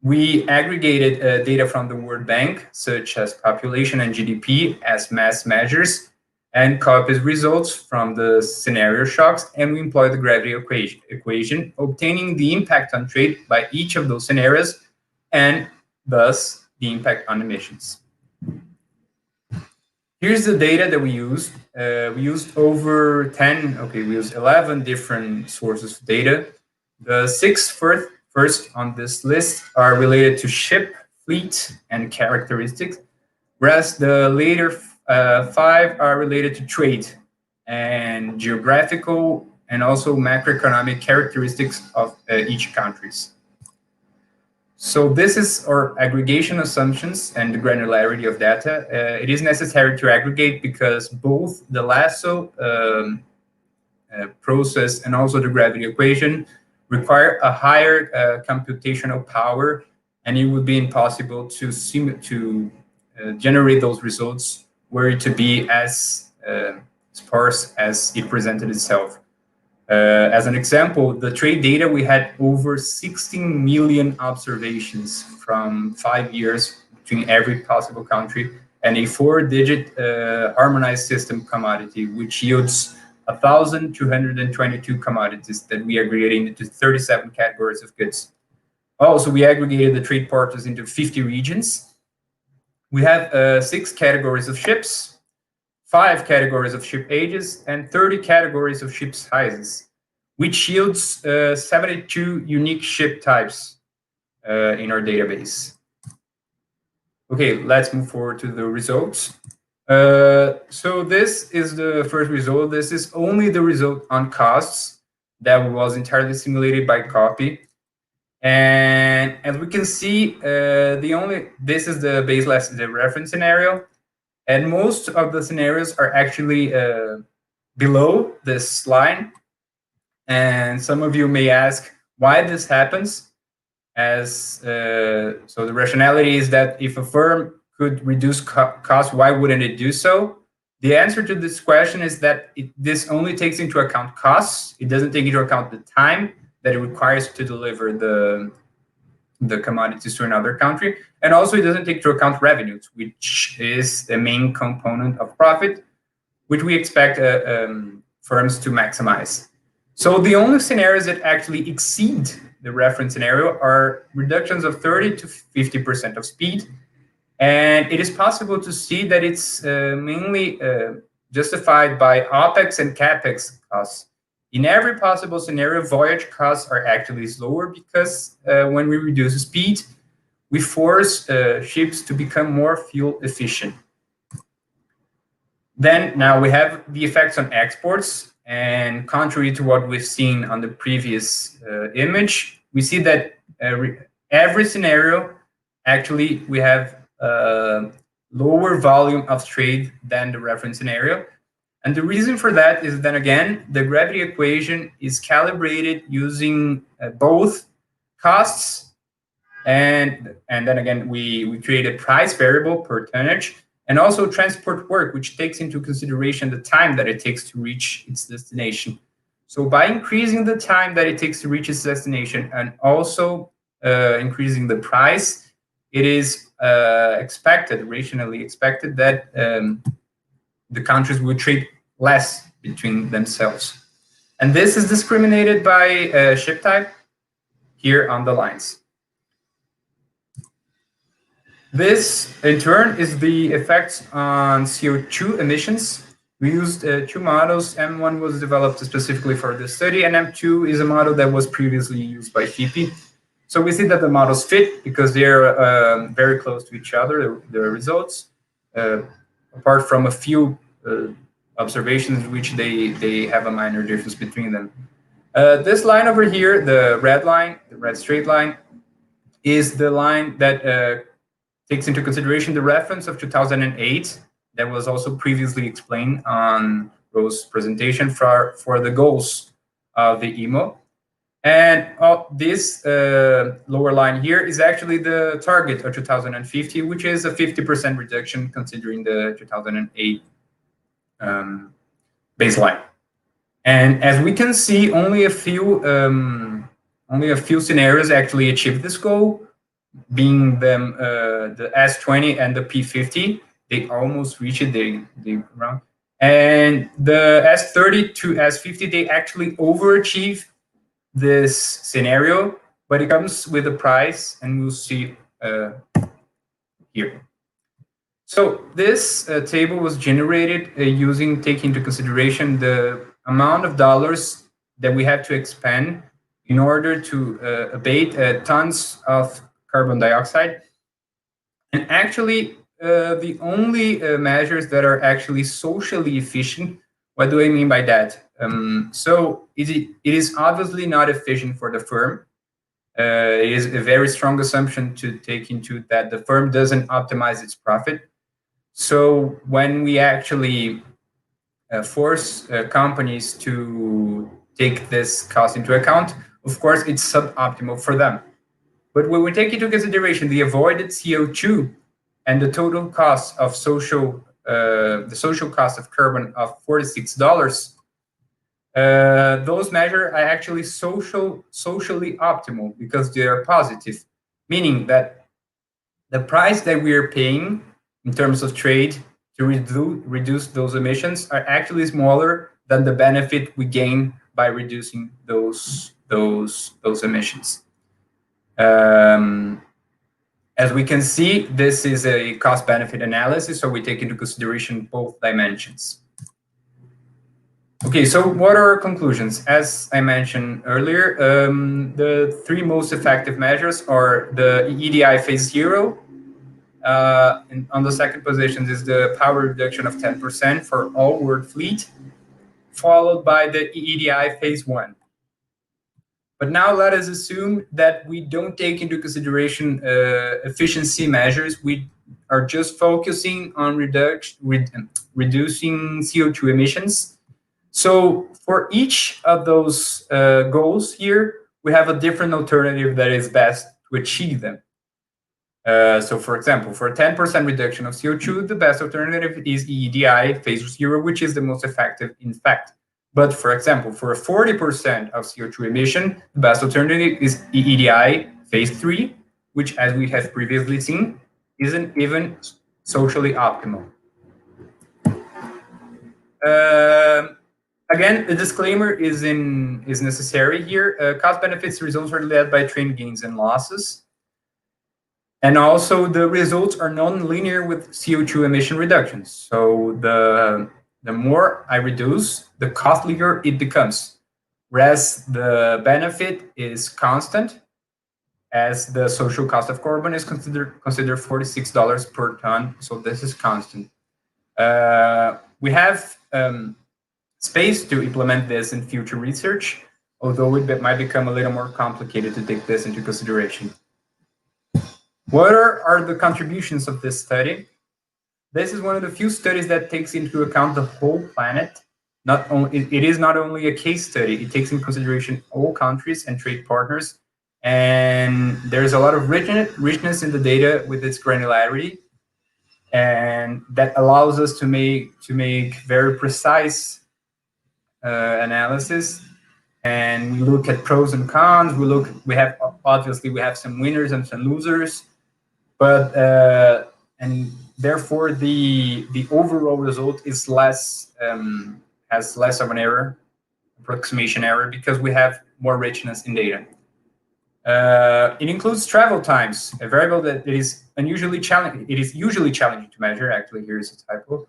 We aggregated data from the World Bank, such as population and GDP as mass measures, and copies results from the scenario shocks, and we employ the gravity equation, obtaining the impact on trade by each of those scenarios, and thus the impact on emissions. Here's the data that we used. We used over 10, we used 11 different sources of data. The 6 first on this list are related to ship, fleet, and characteristics, whereas the later 5 are related to trade and geographical and also macroeconomic characteristics of each countries. So this is our aggregation assumptions and the granularity of data. It is necessary to aggregate because both the lasso process and also the gravity equation require a higher computational power, and it would be impossible to generate those results were it to be as sparse as it presented itself. As an example, the trade data, we had over 16 million observations from 5 years between every possible country, and a 4-digit harmonized system commodity, which yields 1,222 commodities that we aggregated into 37 categories of goods. Also, we aggregated the trade partners into 50 regions. We have 6 categories of ships, 5 categories of ship ages, and 30 categories of ship sizes, which yields 72 unique ship types in our database. Okay, let's move forward to the results. So this is the first result. This is only the result on costs that was entirely simulated by copy. And as we can see, this is the baseless, the reference scenario. And most of the scenarios are actually below this line. And some of you may ask why this happens. So the rationality is that if a firm could reduce costs, why wouldn't it do so? The answer to this question is that this only takes into account costs. It doesn't take into account the time that it requires to deliver the commodities to another country. And also it doesn't take into account revenues, which is the main component of profit, which we expect firms to maximize. So the only scenarios that actually exceed the reference scenario are reductions of 30 to 50% of speed. And it is possible to see that it's mainly justified by OPEX and CAPEX costs. In every possible scenario, voyage costs are actually lower because when we reduce speed, we force ships to become more fuel efficient. Then now we have the effects on exports, and contrary to what we've seen on the previous image, we see that every scenario, actually, we have lower volume of trade than the reference scenario. And the reason for that is then again, the gravity equation is calibrated using both costs and then again, we create a price variable per tonnage, and also transport work, which takes into consideration the time that it takes to reach its destination. So by increasing the time that it takes to reach its destination and also increasing the price, it is rationally expected that the countries will trade less between themselves. And this is discriminated by ship type here on the lines. This, in turn, is the effects on CO2 emissions. We used two models. M1 was developed specifically for this study, and M2 is a model that was previously used by FIPI. So we see that the models fit because they're very close to each other, the results, apart from a few observations in which they have a minor difference between them. This line over here, the red line, the red straight line, is the line that takes into consideration the reference of 2008 that was also previously explained on Rose's presentation for the goals of the IMO. And this lower line here is actually the target of 2050, which is a 50% reduction considering the 2008 baseline. And as we can see, only a few scenarios actually achieve this goal, being them the S20 and the P50. They almost reach it, they run. And the S30 to S50, they actually overachieve this scenario, but it comes with a price, and we'll see here. So this table was generated taking into consideration the amount of dollars that we have to expend in order to abate tons of carbon dioxide. And actually, the only measures that are actually socially efficient, what do I mean by that? So it is obviously not efficient for the firm. It is a very strong assumption to take into that the firm doesn't optimize its profit. So when we actually force companies to take this cost into account, of course, it's suboptimal for them. But when we take into consideration the avoided CO2 and the total cost of the social cost of carbon of $46, those measures are actually socially optimal because they are positive, meaning that the price that we are paying in terms of trade to reduce those emissions are actually smaller than the benefit we gain by reducing those emissions. As we can see, this is a cost-benefit analysis, so we take into consideration both dimensions. Okay, so what are our conclusions? As I mentioned earlier, the three most effective measures are the EEDI phase 0. And on the second position is the power reduction of 10% for all world fleet, followed by the EEDI phase 1. But now let us assume that we don't take into consideration efficiency measures. We are just focusing on reducing CO2 emissions. So for each of those goals here, we have a different alternative that is best to achieve them. So, for example, for a 10% reduction of CO2, the best alternative is EEDI phase 0, which is the most effective, in fact. But, for example, for a 40% of CO2 emission, the best alternative is EEDI phase 3, which, as we have previously seen, isn't even socially optimal. Again, the disclaimer is necessary here. Cost benefits results are led by trend gains and losses. And also the results are non-linear with CO2 emission reductions. So the more I reduce, the costlier it becomes. Whereas the benefit is constant, as the social cost of carbon is considered $46 per ton. So this is constant. We have space to implement this in future research, although it might become a little more complicated to take this into consideration. What are the contributions of this study? This is one of the few studies that takes into account the whole planet. It is not only a case study, it takes into consideration all countries and trade partners. And there's a lot of richness in the data with its granularity. And that allows us to make very precise analysis. And we look at pros and cons. We have some winners and some losers. But and therefore the overall result is has less of an approximation error, because we have more richness in data. It includes travel times, a variable that is unusually challenging. It is usually challenging to measure. Actually, here's a typo,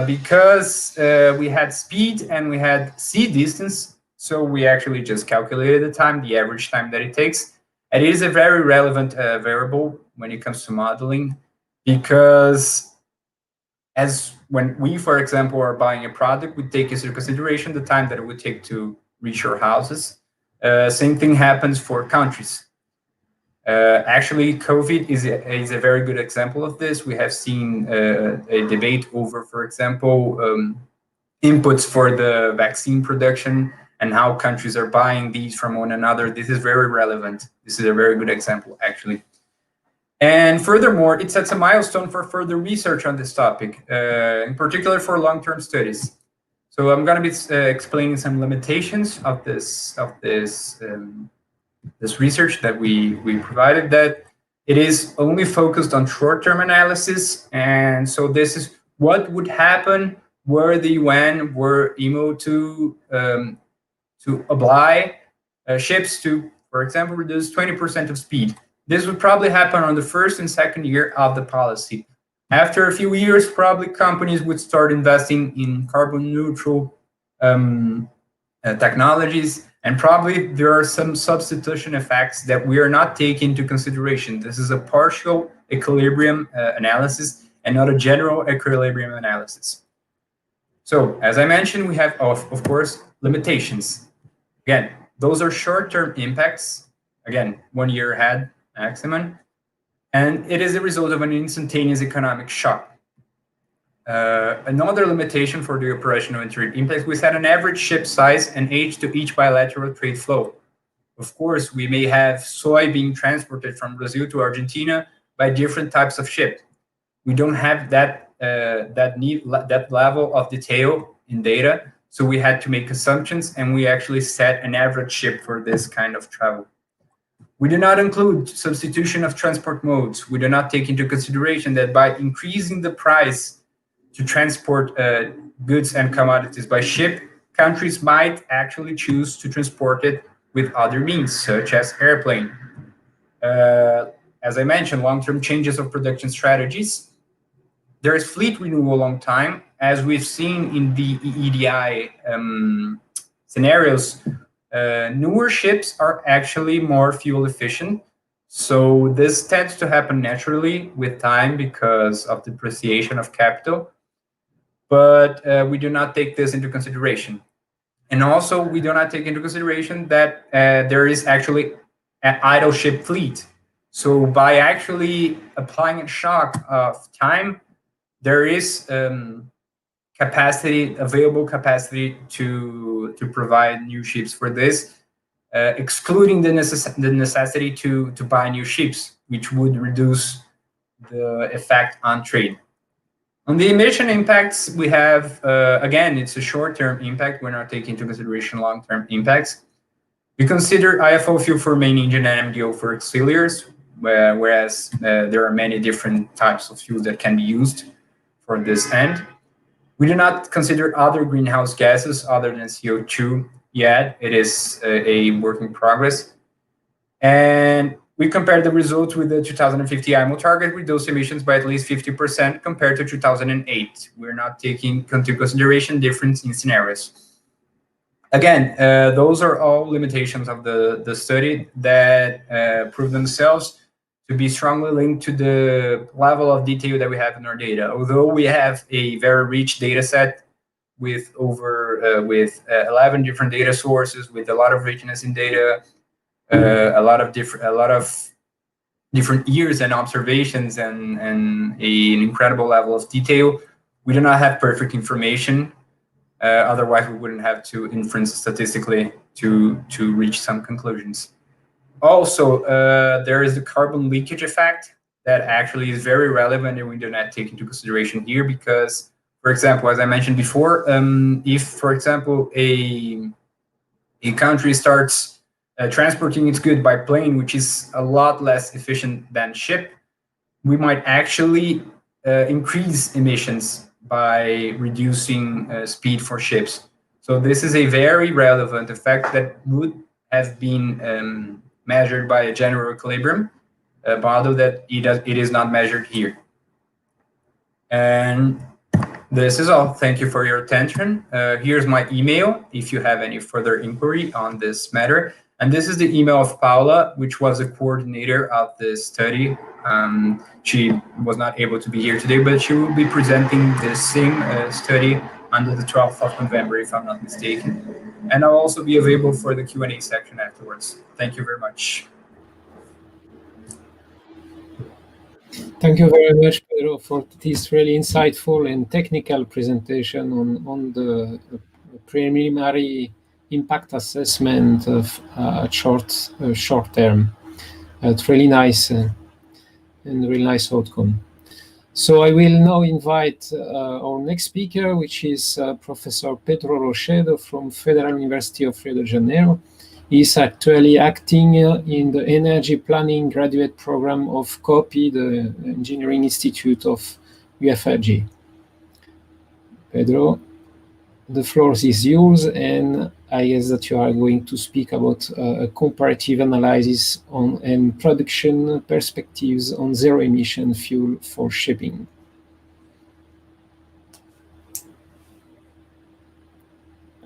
because we had speed and we had sea distance. So we actually just calculated the average time that it takes. And it is a very relevant variable when it comes to modeling, because when we, for example, are buying a product, we take into consideration the time that it would take to reach our houses. Same thing happens for countries. Actually, COVID is a very good example of this. We have seen a debate over, for example, inputs for the vaccine production and how countries are buying these from one another. This is very relevant. This is a very good example, actually. And furthermore, it sets a milestone for further research on this topic, in particular for long-term studies. So I'm going to be explaining some limitations of this research that we provided, that it is only focused on short-term analysis. And so this is what would happen were the UN were able to oblige ships to, for example, reduce 20% of speed. This would probably happen on the first and second year of the policy. After a few years, probably companies would start investing in carbon neutral technologies, and probably there are some substitution effects that we are not taking into consideration. This is a partial equilibrium analysis and not a general equilibrium analysis. So, as I mentioned, we have, of course, limitations. Again, those are short-term impacts. Again, 1 year ahead maximum. And it is a result of an instantaneous economic shock. Another limitation for the operational and trade impacts, we set an average ship size and age to each bilateral trade flow. Of course, we may have soy being transported from Brazil to Argentina by different types of ship. We don't have that level of detail in data, so we had to make assumptions, and we actually set an average ship for this kind of travel. We do not include substitution of transport modes. We do not take into consideration that by increasing the price to transport goods and commodities by ship, countries might actually choose to transport it with other means, such as airplane. As I mentioned, long-term changes of production strategies. There is fleet renewal along time, as we've seen in the EEDI scenarios. Newer ships are actually more fuel efficient. So this tends to happen naturally with time because of depreciation of capital. But we do not take this into consideration. And also, we do not take into consideration that there is actually an idle ship fleet. So by actually applying a shock of time, there is available capacity to provide new ships for this, excluding the necessity to buy new ships. which would reduce the effect on trade. On the emission impacts, we have, again, it's a short-term impact. We're not taking into consideration long-term impacts. We consider IFO fuel for main engine and MDO for auxiliaries, whereas there are many different types of fuels that can be used for this end. We do not consider other greenhouse gases other than CO2 yet. It is a work in progress. And we compare the results with the 2050 IMO target, reduce emissions by at least 50% compared to 2008. We're not taking into consideration difference in scenarios. Again, those are all limitations of the study that prove themselves to be strongly linked to the level of detail that we have in our data. Although we have a very rich data set with over 11 different data sources, with a lot of richness in data, a lot of different years and observations, and an incredible level of detail. We do not have perfect information. Otherwise, we wouldn't have to inference statistically to reach some conclusions. Also, there is the carbon leakage effect that actually is very relevant, and we do not take into consideration here because, for example, as I mentioned before, if, for example, a country starts transporting its good by plane, which is a lot less efficient than ship, we might actually increase emissions by reducing speed for ships. So this is a very relevant effect that would have been measured by a general equilibrium model that it is not measured here. And this is all. Thank you for your attention. Here's my email if you have any further inquiry on this matter. And this is the email of Paula, which was the coordinator of this study. She was not able to be here today, but she will be presenting the same study on the 12th of November, if I'm not mistaken. And I'll also be available for the Q&A section afterwards. Thank you very much. Thank you very much, Pedro, for this really insightful and technical presentation on the preliminary impact assessment of short term. It's really nice and really nice outcome. So I will now invite our next speaker, which is Professor Pedro Rochedo from Federal University of Rio de Janeiro. He's actually acting in the Energy Planning Graduate Program of COPI, the Engineering Institute of UFRJ. Pedro, the floor is yours, and I guess that you are going to speak about a comparative analysis on and production perspectives on zero-emission fuel for shipping.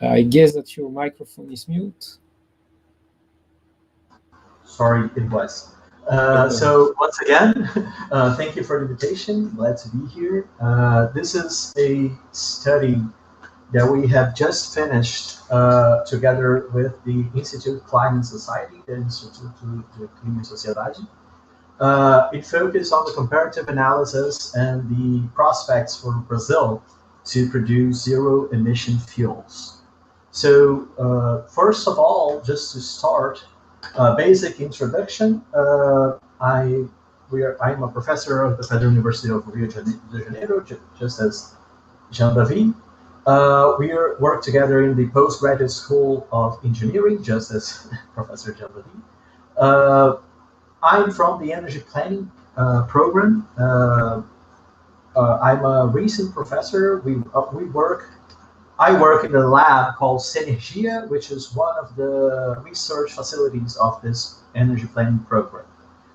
I guess that your microphone is mute. Sorry, it was. So once again, thank you for the invitation. Glad to be here. This is a study that we have just finished together with the Institute Climate Society, the Institute de Clima e Sociedade. It focused on the comparative analysis and the prospects for Brazil to produce zero-emission fuels. So first of all, just to start, basic introduction. I'm a professor of the Federal University of Rio de Janeiro, just as Jean-David. We work together in the Postgraduate School of Engineering, just as Professor Jean-David. I'm from the Energy Planning program. I'm a recent professor. I work in a lab called Synergia, which is one of the research facilities of this energy planning program.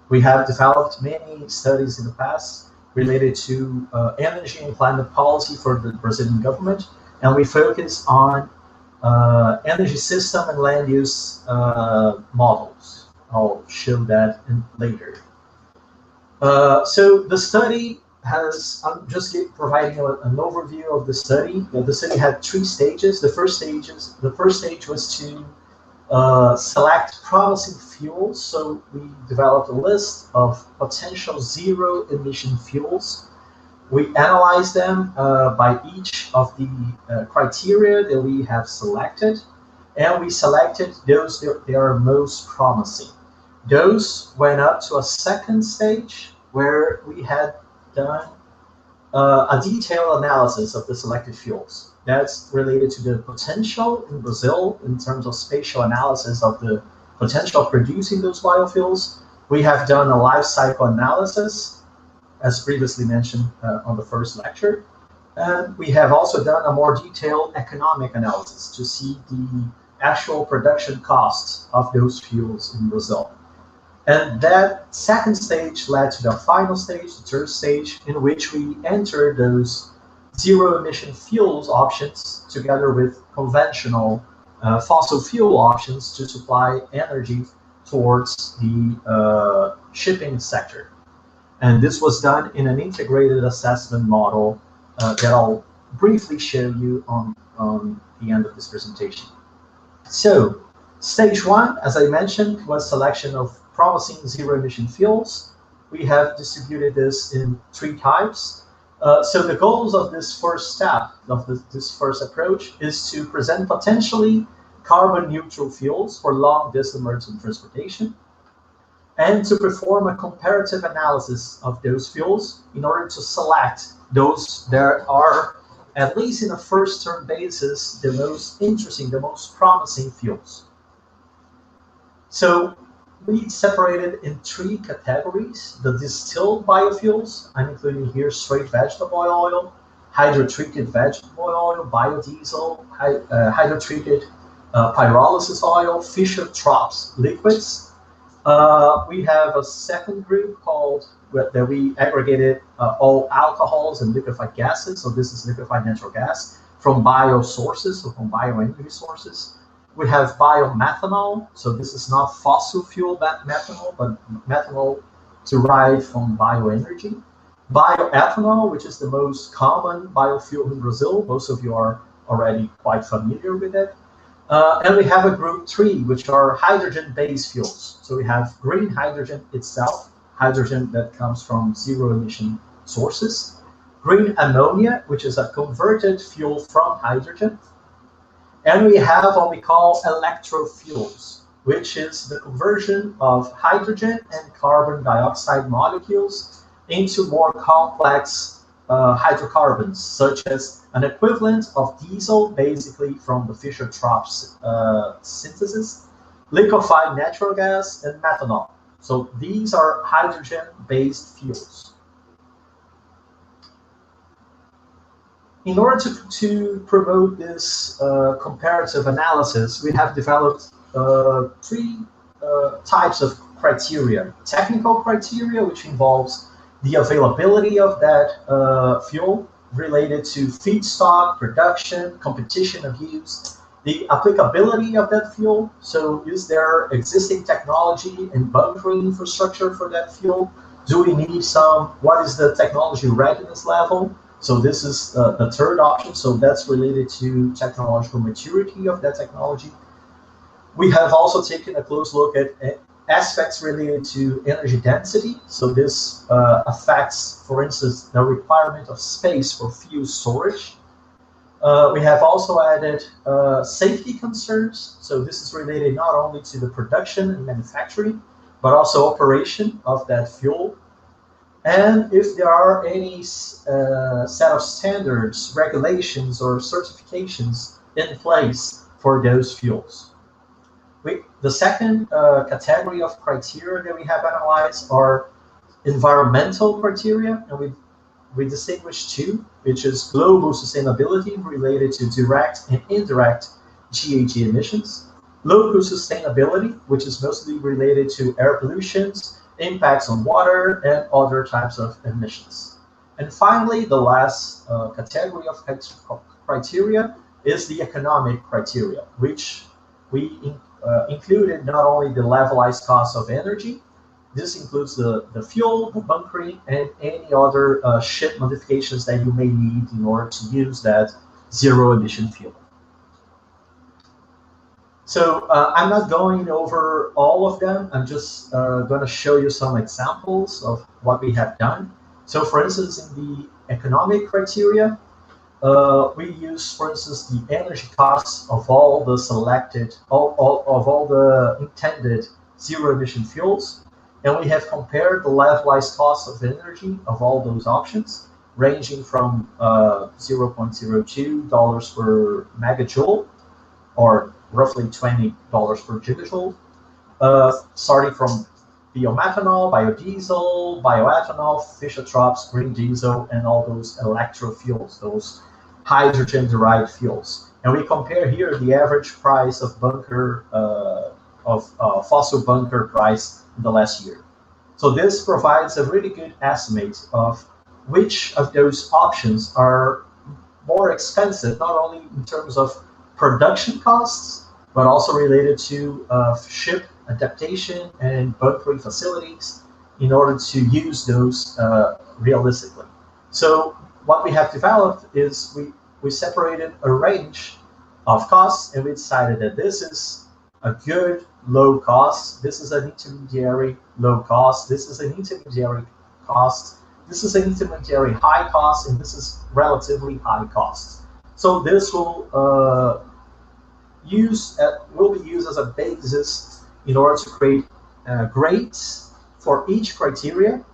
We have developed many studies in the past related to energy and climate policy for the Brazilian government, and we focus on energy system and land use models. I'll show that later. So the study has, I'm just providing an overview of the study. The study had 3 stages. The first stage was to select promising fuels. So we developed a list of potential zero-emission fuels. We analyzed them by each of the criteria that we have selected, and we selected those that are most promising. Those went up to a second stage where we had done a detailed analysis of the selected fuels. That's related to the potential in Brazil in terms of spatial analysis of the potential of producing those biofuels. We have done a life cycle analysis, as previously mentioned on the first lecture. And we have also done a more detailed economic analysis to see the actual production costs of those fuels in Brazil. And that second stage led to the final stage, the third stage, in which we entered those zero emission fuels options together with conventional fossil fuel options to supply energy towards the shipping sector. And this was done in an integrated assessment model that I'll briefly show you on the end of this presentation. So stage one, as I mentioned, was selection of promising zero emission fuels. We have distributed this in 3 types. So the goals of this first step, of this first approach, is to present potentially carbon neutral fuels for long distance maritime transportation, and to perform a comparative analysis of those fuels in order to select those that are, at least in a first term basis, the most interesting, the most promising fuels. So we separated in 3 categories: the distilled biofuels, I'm including here straight vegetable oil, hydrotreated vegetable oil, biodiesel, hydrotreated pyrolysis oil, Fischer-Tropsch liquids. We have a second group called that we aggregated all alcohols and liquefied gases. So this is liquefied natural gas from bio sources, so from bioenergy sources. We have biomethanol. So this is not fossil fuel methanol, but methanol derived from bioenergy. Bioethanol, which is the most common biofuel in Brazil. Most of you are already quite familiar with it. And we have a group 3, which are hydrogen-based fuels. So we have green hydrogen itself, hydrogen that comes from zero-emission sources. Green ammonia, which is a converted fuel from hydrogen. And we have what we call electrofuels, which is the conversion of hydrogen and carbon dioxide molecules into more complex hydrocarbons, such as an equivalent of diesel, basically from the Fischer-Tropsch synthesis, liquefied natural gas, and methanol. So these are hydrogen-based fuels. In order to promote this comparative analysis, we have developed 3 types of criteria. Technical criteria, which involves the availability of that fuel related to feedstock, production, competition of use, the applicability of that fuel. So is there existing technology and bunkering infrastructure for that fuel? Do we need what is the technology readiness level? So this is the third option. So that's related to technological maturity of that technology. We have also taken a close look at aspects related to energy density. So this affects, for instance, the requirement of space for fuel storage. We have also added safety concerns. So this is related not only to the production and manufacturing, but also operation of that fuel. And if there are any set of standards, regulations, or certifications in place for those fuels. The second category of criteria that we have analyzed are environmental criteria, and we distinguish 2, which is global sustainability related to direct and indirect GHG emissions, local sustainability, which is mostly related to air pollutions, impacts on water, and other types of emissions. And finally, the last category of criteria is the economic criteria, which we included not only the levelized cost of energy. This includes the fuel, the bunkering, and any other ship modifications that you may need in order to use that zero-emission fuel. So I'm not going over all of them. I'm just going to show you some examples of what we have done. So for instance, in the economic criteria, we use, for instance, the energy costs of all the selected, of all the intended zero-emission fuels, and we have compared the levelized cost of energy of all those options, ranging from $0.02 per megajoule, or roughly $20 per gigajoule, starting from biomethanol, biodiesel, bioethanol, Fischer-Tropsch, green diesel, and all those electrofuels, those hydrogen-derived fuels. And we compare here the average price of bunker, fossil bunker price in the last year. So this provides a really good estimate of which of those options are more expensive, not only in terms of production costs, but also related to ship adaptation and bunkering facilities in order to use those realistically. So what we have developed is we separated a range of costs, and we decided that this is a good low cost, this is an intermediary low cost, this is an intermediary cost, this is an intermediary high cost, and this is relatively high cost. So this will be used as a basis in order to create grades for each criteria,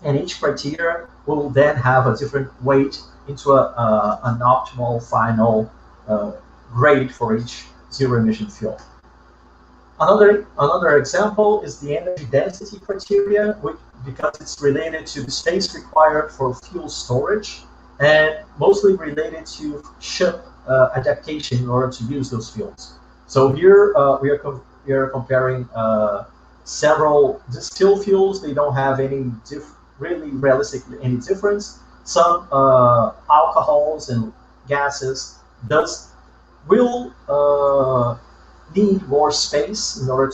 and each criteria will then have a different weight into an optimal final grade for each zero-emission fuel. Another example is the energy density criteria, because it's related to the space required for fuel storage and mostly related to ship adaptation in order to use those fuels. So here we are comparing several distilled fuels. They don't have any realistically any difference. Some alcohols and gases will need more space in order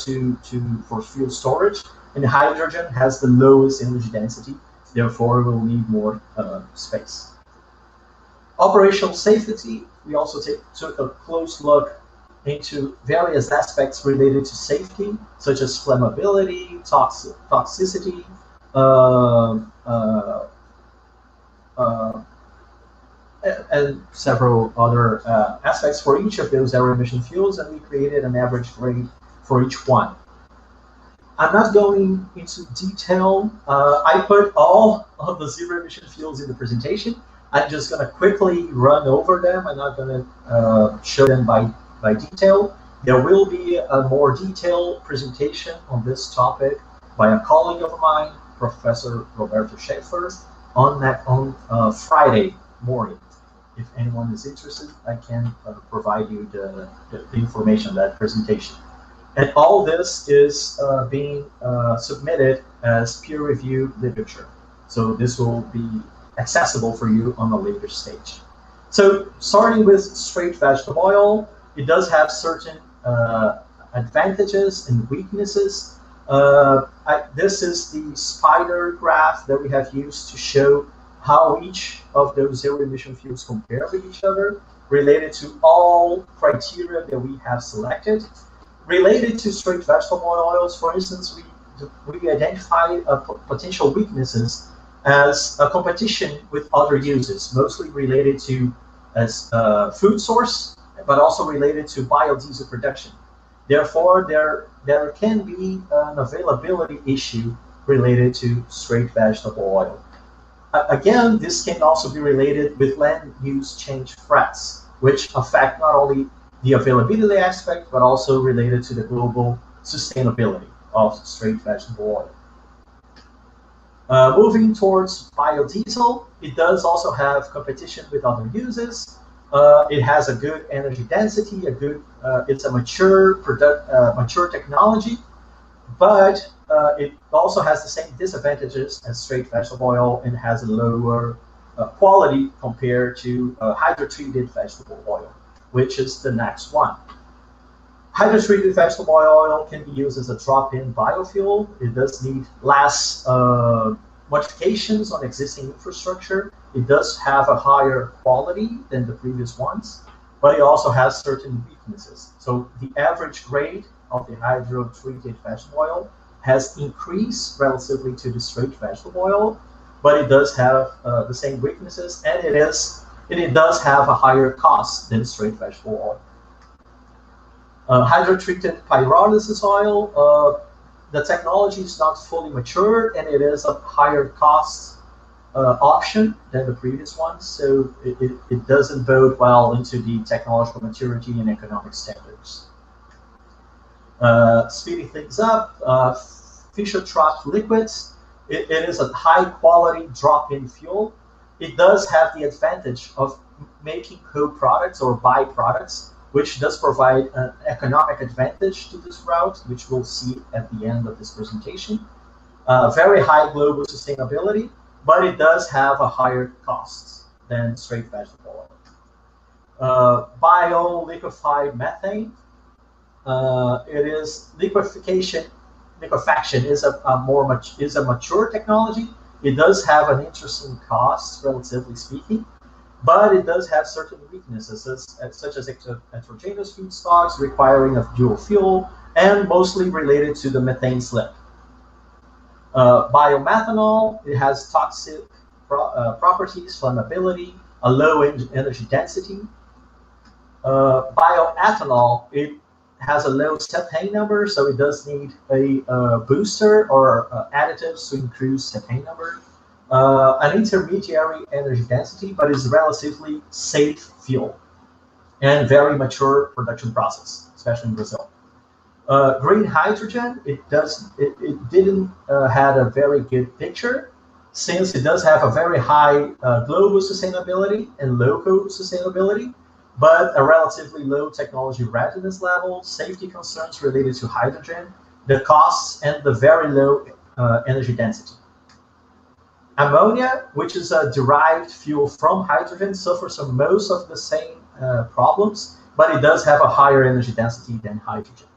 for fuel storage, and hydrogen has the lowest energy density, therefore will need more space. Operational safety, we also took a close look into various aspects related to safety, such as flammability, toxicity, and several other aspects for each of those zero-emission fuels, and we created an average grade for each one. I'm not going into detail. I put all of the zero-emission fuels in the presentation. I'm just going to quickly run over them. I'm not going to show them by detail. There will be a more detailed presentation on this topic by a colleague of mine, Professor Roberto Schaefer, on Friday morning. If anyone is interested, I can provide you the information on that presentation. And all this is being submitted as peer-reviewed literature. So this will be accessible for you on a later stage. So starting with straight vegetable oil, it does have certain advantages and weaknesses. This is the spider graph that we have used to show how each of those zero-emission fuels compare with each other, related to all criteria that we have selected. Related to straight vegetable oils, for instance, we identified potential weaknesses as a competition with other uses, mostly related to as food source, but also related to biodiesel production. Therefore, there can be an availability issue related to straight vegetable oil. Again, this can also be related with land use change threats, which affect not only the availability aspect, but also related to the global sustainability of straight vegetable oil. Moving towards biodiesel, it does also have competition with other uses. It has a good energy density, it's a mature technology, but it also has the same disadvantages as straight vegetable oil and has a lower quality compared to hydrotreated vegetable oil, which is the next one. Hydrotreated vegetable oil can be used as a drop-in biofuel. It does need less modifications on existing infrastructure. It does have a higher quality than the previous ones, but it also has certain weaknesses. So the average grade of the hydrotreated vegetable oil has increased relatively to the straight vegetable oil, but it does have the same weaknesses, and it does have a higher cost than straight vegetable oil. Hydrotreated pyrolysis oil the technology is not fully mature, and it is a higher cost option than the previous one, so it doesn't bode well into the technological maturity and economic standards. Speeding things up, Fischer-Tropsch liquids, it is a high-quality drop-in fuel. It does have the advantage of making co-products or byproducts, which does provide an economic advantage to this route, which we'll see at the end of this presentation. Very high global sustainability, but it does have a higher cost than straight vegetable oil. Bio-liquefied methane, it is liquefaction is a mature technology. It does have an interesting cost, relatively speaking, but it does have certain weaknesses, such as heterogeneous feedstocks requiring of dual fuel, and mostly related to the methane slip. Biomethanol, it has toxic properties, flammability, a low energy density. Bioethanol, it has a low cetane number, so it does need a booster or additives to increase cetane number. An intermediary energy density, but is relatively safe fuel and very mature production process, especially in Brazil. Green hydrogen, it didn't had a very good picture, since it does have a very high global sustainability and local sustainability, but a relatively low technology readiness level, safety concerns related to hydrogen, the costs, and the very low energy density. Ammonia, which is a derived fuel from hydrogen, suffers from most of the same problems, but it does have a higher energy density than hydrogen.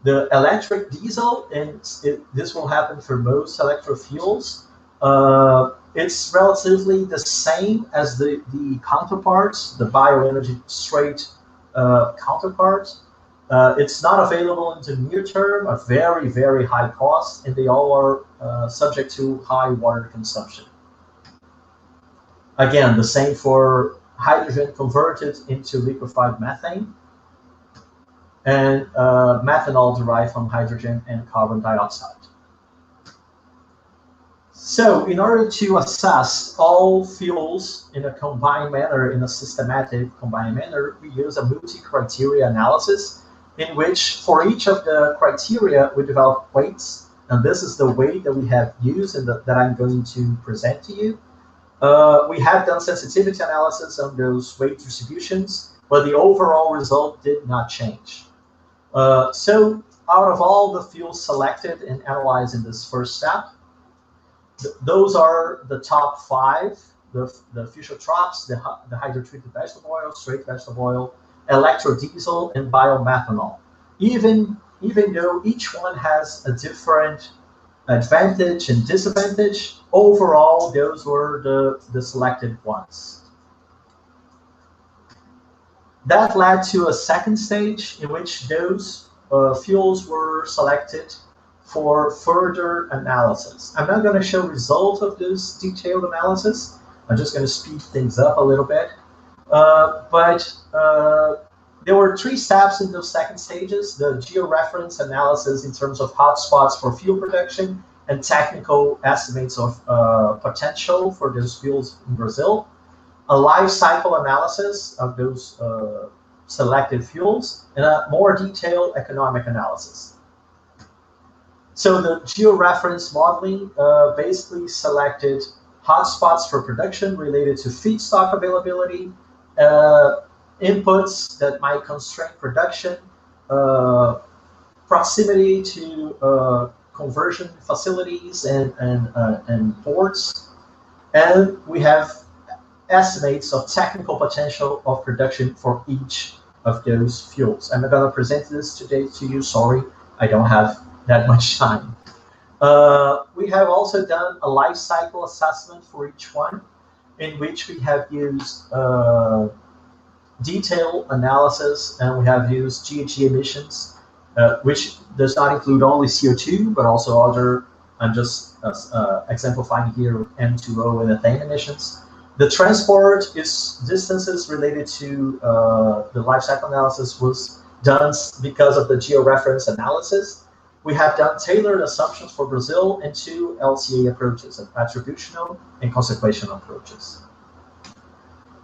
The electric diesel, and this will happen for most electrofuels, it's relatively the same as the counterparts, the bioenergy straight counterparts. It's not available in the near term, a very, very high cost, and they all are subject to high water consumption. Again, the same for hydrogen converted into liquefied methane, and methanol derived from hydrogen and carbon dioxide. So in order to assess all fuels in a combined manner, in a systematic combined manner, we use a multi-criteria analysis in which for each of the criteria we develop weights, and this is the weight that we have used and that I'm going to present to you. We have done sensitivity analysis on those weight distributions, but the overall result did not change. So out of all the fuels selected and analyzed in this first step, those are the top 5, the Fischer-Tropsch, the hydrotreated vegetable oil, straight vegetable oil, electrodiesel, and biomethanol. Even though each one has a different advantage and disadvantage, overall, those were the selected ones. That led to a second stage in which those fuels were selected for further analysis. I'm not going to show results of this detailed analysis. I'm just going to speed things up a little bit. But there were 3 steps in those second stages: the georeference analysis in terms of hotspots for fuel production and technical estimates of potential for those fuels in Brazil, a life cycle analysis of those selected fuels, and a more detailed economic analysis. So the georeference modeling basically selected hotspots for production related to feedstock availability, inputs that might constrain production, proximity to conversion facilities and ports, and we have estimates of technical potential of production for each of those fuels. I'm not going to present this today to you. Sorry, I don't have that much time. We have also done a life cycle assessment for each one, in which we have used detailed analysis, and we have used GHG emissions, which does not include only CO2, but also other, I'm just exemplifying here, M2O and ethane emissions. The transport distances related to the life cycle analysis was done because of the georeference analysis. we have done tailored assumptions for Brazil and 2 LCA approaches, attributional and consequential approaches.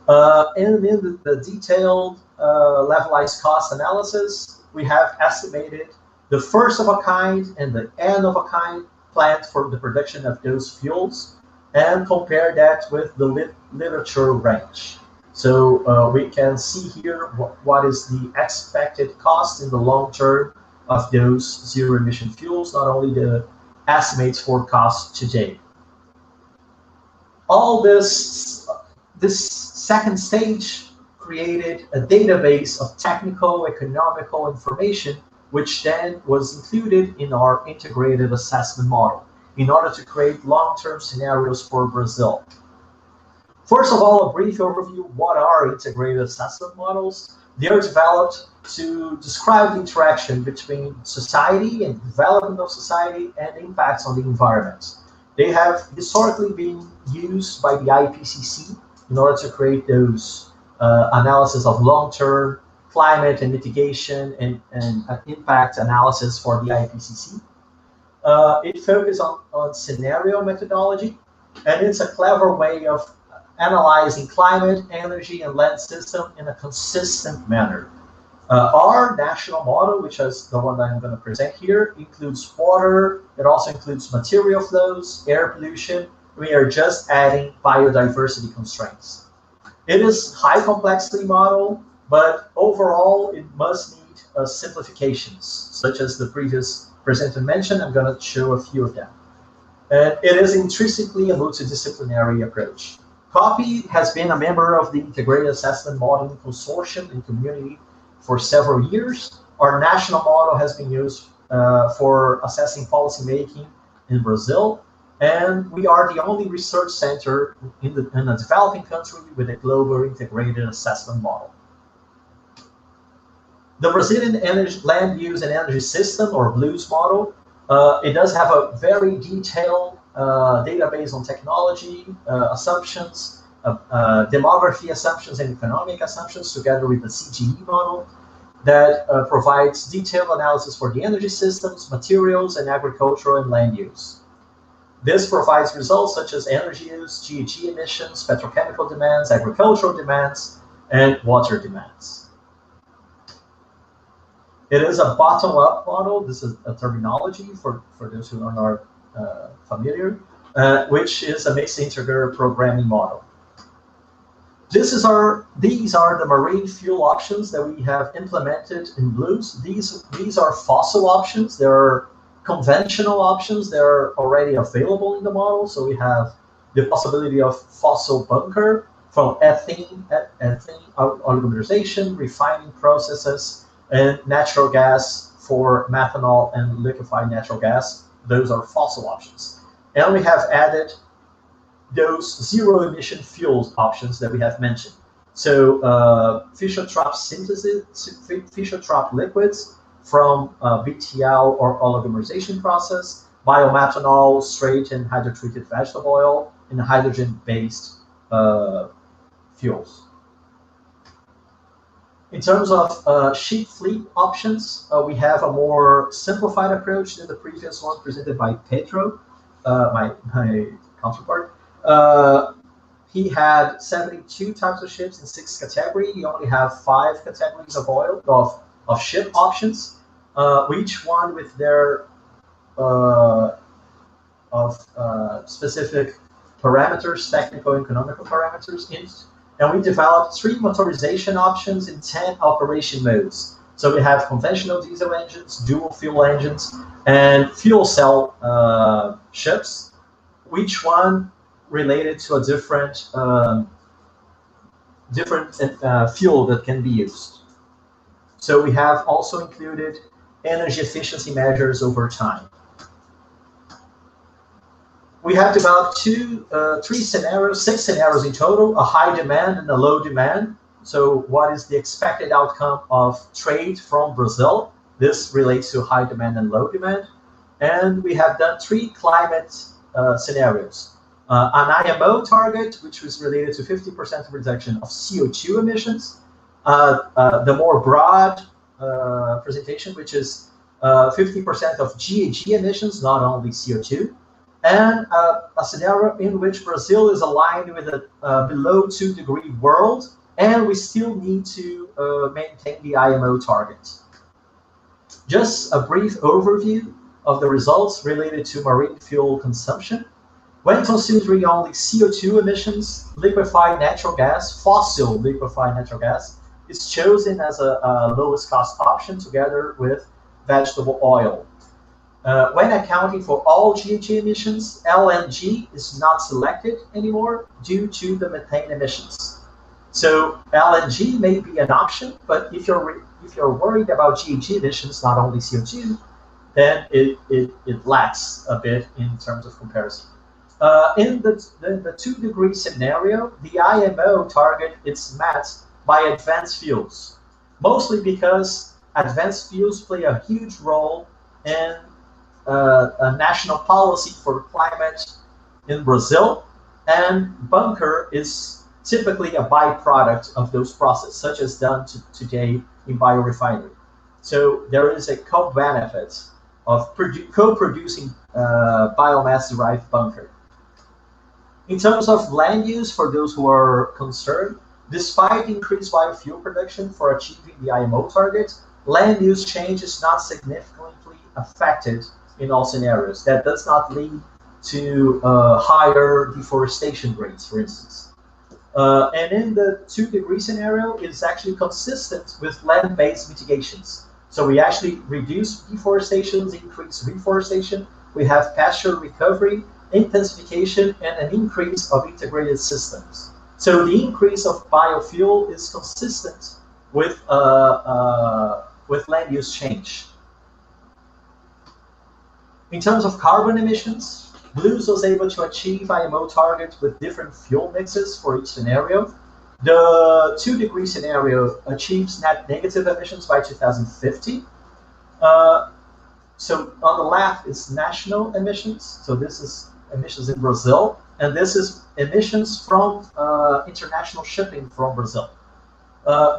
And in the detailed levelized cost analysis, we have estimated the first of a kind and the end of a kind plant for the production of those fuels, and compare that with the literature range. So we can see here what is the expected cost in the long term of those zero emission fuels, not only the estimates for cost today. All this second stage created a database of technical, economical information, which then was included in our integrated assessment model in order to create long-term scenarios for Brazil. First of all, a brief overview. What are integrated assessment models? They are developed to describe the interaction between society and development of society and impacts on the environment. They have historically been used by the IPCC in order to create those analysis of long-term climate and mitigation and impact analysis for the IPCC. It focuses on scenario methodology, and it's a clever way of analyzing climate, energy, and land system in a consistent manner. Our national model, which is the one that I'm going to present here, includes water. It also includes material flows, air pollution. We are just adding biodiversity constraints. It is high complexity model, but overall it must need simplifications, such as the previous presenter mentioned. I'm going to show a few of them. And it is intrinsically a multidisciplinary approach. COPI has been a member of the Integrated Assessment Modeling Consortium and community for several years. Our national model has been used for assessing policymaking in Brazil, and we are the only research center in a developing country with a global integrated assessment model. The Brazilian Land Use and Energy System, or BLUES model, it does have a very detailed database on technology assumptions, demography assumptions, and economic assumptions, together with the CGE model that provides detailed analysis for the energy systems, materials, and agricultural and land use. This provides results such as energy use, GHG emissions, petrochemical demands, agricultural demands, and water demands. It is a bottom-up model. This is a terminology for those who are not familiar, which is a mixed integer programming model. These are the marine fuel options that we have implemented in BLUES. These are fossil options. There are conventional options that are already available in the model. So we have the possibility of fossil bunker from ethane oligomerization, refining processes, and natural gas for methanol and liquefied natural gas. Those are fossil options. And we have added those zero emission fuels options that we have mentioned. So Fischer-Tropsch synthesis, Fischer-Tropsch liquids from BTL or oligomerization process, biomethanol, straight and hydrotreated vegetable oil, and hydrogen-based fuels. In terms of ship fleet options, we have a more simplified approach than the previous one presented by Pedro, my counterpart. He had 72 types of ships in 6 categories. You only have 5 categories of oil of ship options, each one with their specific parameters, technical and economical parameters in it. And we developed 3 motorization options in 10 operation modes. So we have conventional diesel engines, dual fuel engines, and fuel cell ships, each one related to a different fuel that can be used. So we have also included energy efficiency measures over time. We have developed 6 scenarios in total, a high demand and a low demand. So what is the expected outcome of trade from Brazil? This relates to high demand and low demand. And we have done 3 climate scenarios. An IMO target, which was related to 50% reduction of CO2 emissions. The more broad presentation, which is 50% of GHG emissions, not only CO2, and a scenario in which Brazil is aligned with a below 2-degree world, and we still need to maintain the IMO target. Just a brief overview of the results related to marine fuel consumption. When considering only CO2 emissions, liquefied natural gas, fossil liquefied natural gas, is chosen as a lowest cost option together with vegetable oil. When accounting for all GHG emissions, LNG is not selected anymore due to the methane emissions. So LNG may be an option, but if you're worried about GHG emissions, not only CO2, then it lacks a bit in terms of comparison. In the 2-degree scenario, the IMO target is met by advanced fuels, mostly because advanced fuels play a huge role in a national policy for climate in Brazil, and bunker is typically a byproduct of those processes, such as done today in biorefinery. So there is a co-benefit of co-producing biomass-derived bunker. In terms of land use, for those who are concerned, despite increased biofuel production for achieving the IMO target, land use change is not significantly affected in all scenarios. That does not lead to higher deforestation rates, for instance. And in the 2-degree scenario, it's actually consistent with land-based mitigations. So we actually reduce deforestation, increase reforestation. We have pasture recovery, intensification, and an increase of integrated systems. So the increase of biofuel is consistent with land use change. In terms of carbon emissions, Blues was able to achieve IMO targets with different fuel mixes for each scenario. The 2-degree scenario achieves net negative emissions by 2050. So on the left is national emissions. So this is emissions in Brazil, and this is emissions from international shipping from Brazil.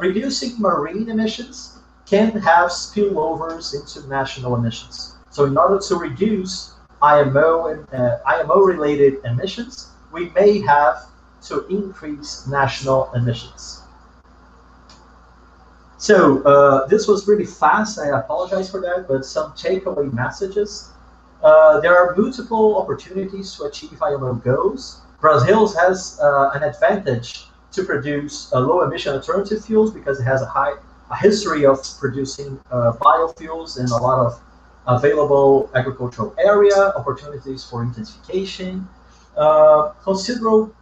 Reducing marine emissions can have spillovers into national emissions. So in order to reduce IMO and IMO-related emissions, we may have to increase national emissions. So this was really fast. I apologize for that, but some takeaway messages. There are multiple opportunities to achieve IMO goals. Brazil has an advantage to produce low-emission alternative fuels because it has a history of producing biofuels and a lot of available agricultural area, opportunities for intensification, considerable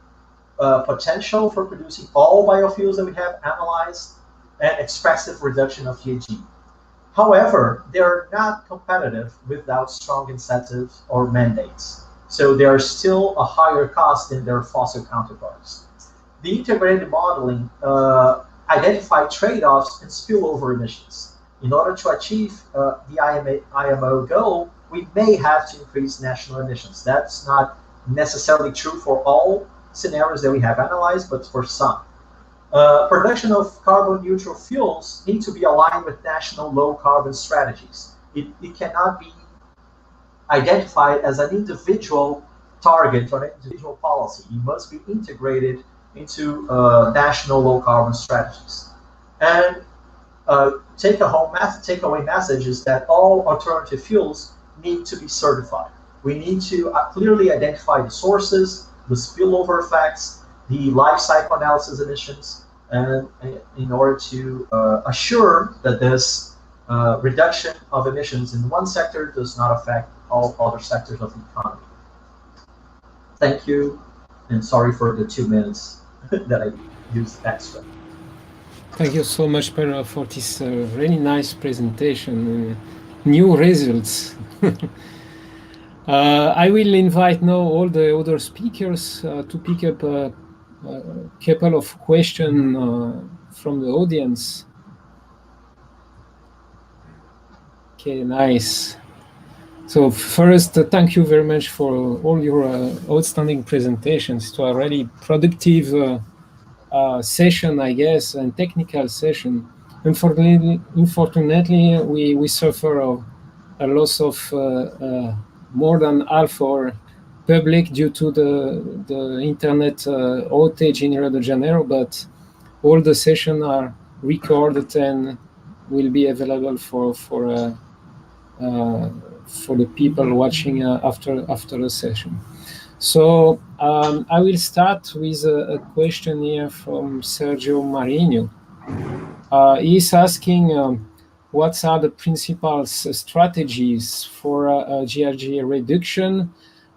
potential for producing all biofuels that we have analyzed, and expressive reduction of GHG. However, they are not competitive without strong incentives or mandates. So they are still a higher cost than their fossil counterparts. The integrated modeling identified trade-offs and spillover emissions. In order to achieve the IMO goal, we may have to increase national emissions. That's not necessarily true for all scenarios that we have analyzed, but for some. Production of carbon neutral fuels need to be aligned with national low carbon strategies. It cannot be identified as an individual target or an individual policy. It must be integrated into national low carbon strategies. And takeaway message is that all alternative fuels need to be certified. We need to clearly identify the sources, the spillover effects, the life cycle analysis emissions, and in order to assure that this reduction of emissions in one sector does not affect all other sectors of the economy. Thank you, and sorry for the 2 minutes that I used extra. Thank you so much, Pedro, for this really nice presentation. New results. I will invite now all the other speakers to pick up a couple of questions from the audience. Okay, nice. So first, thank you very much for all your outstanding presentations. To a really productive session, I guess, and technical session. Unfortunately, we suffer a loss of more than half our public due to the internet outage in Rio de Janeiro, but all the sessions are recorded and will be available for the people watching after the session. So I will start with a question here from Sergio Marinho. He's asking what are the principal strategies for GHG reduction,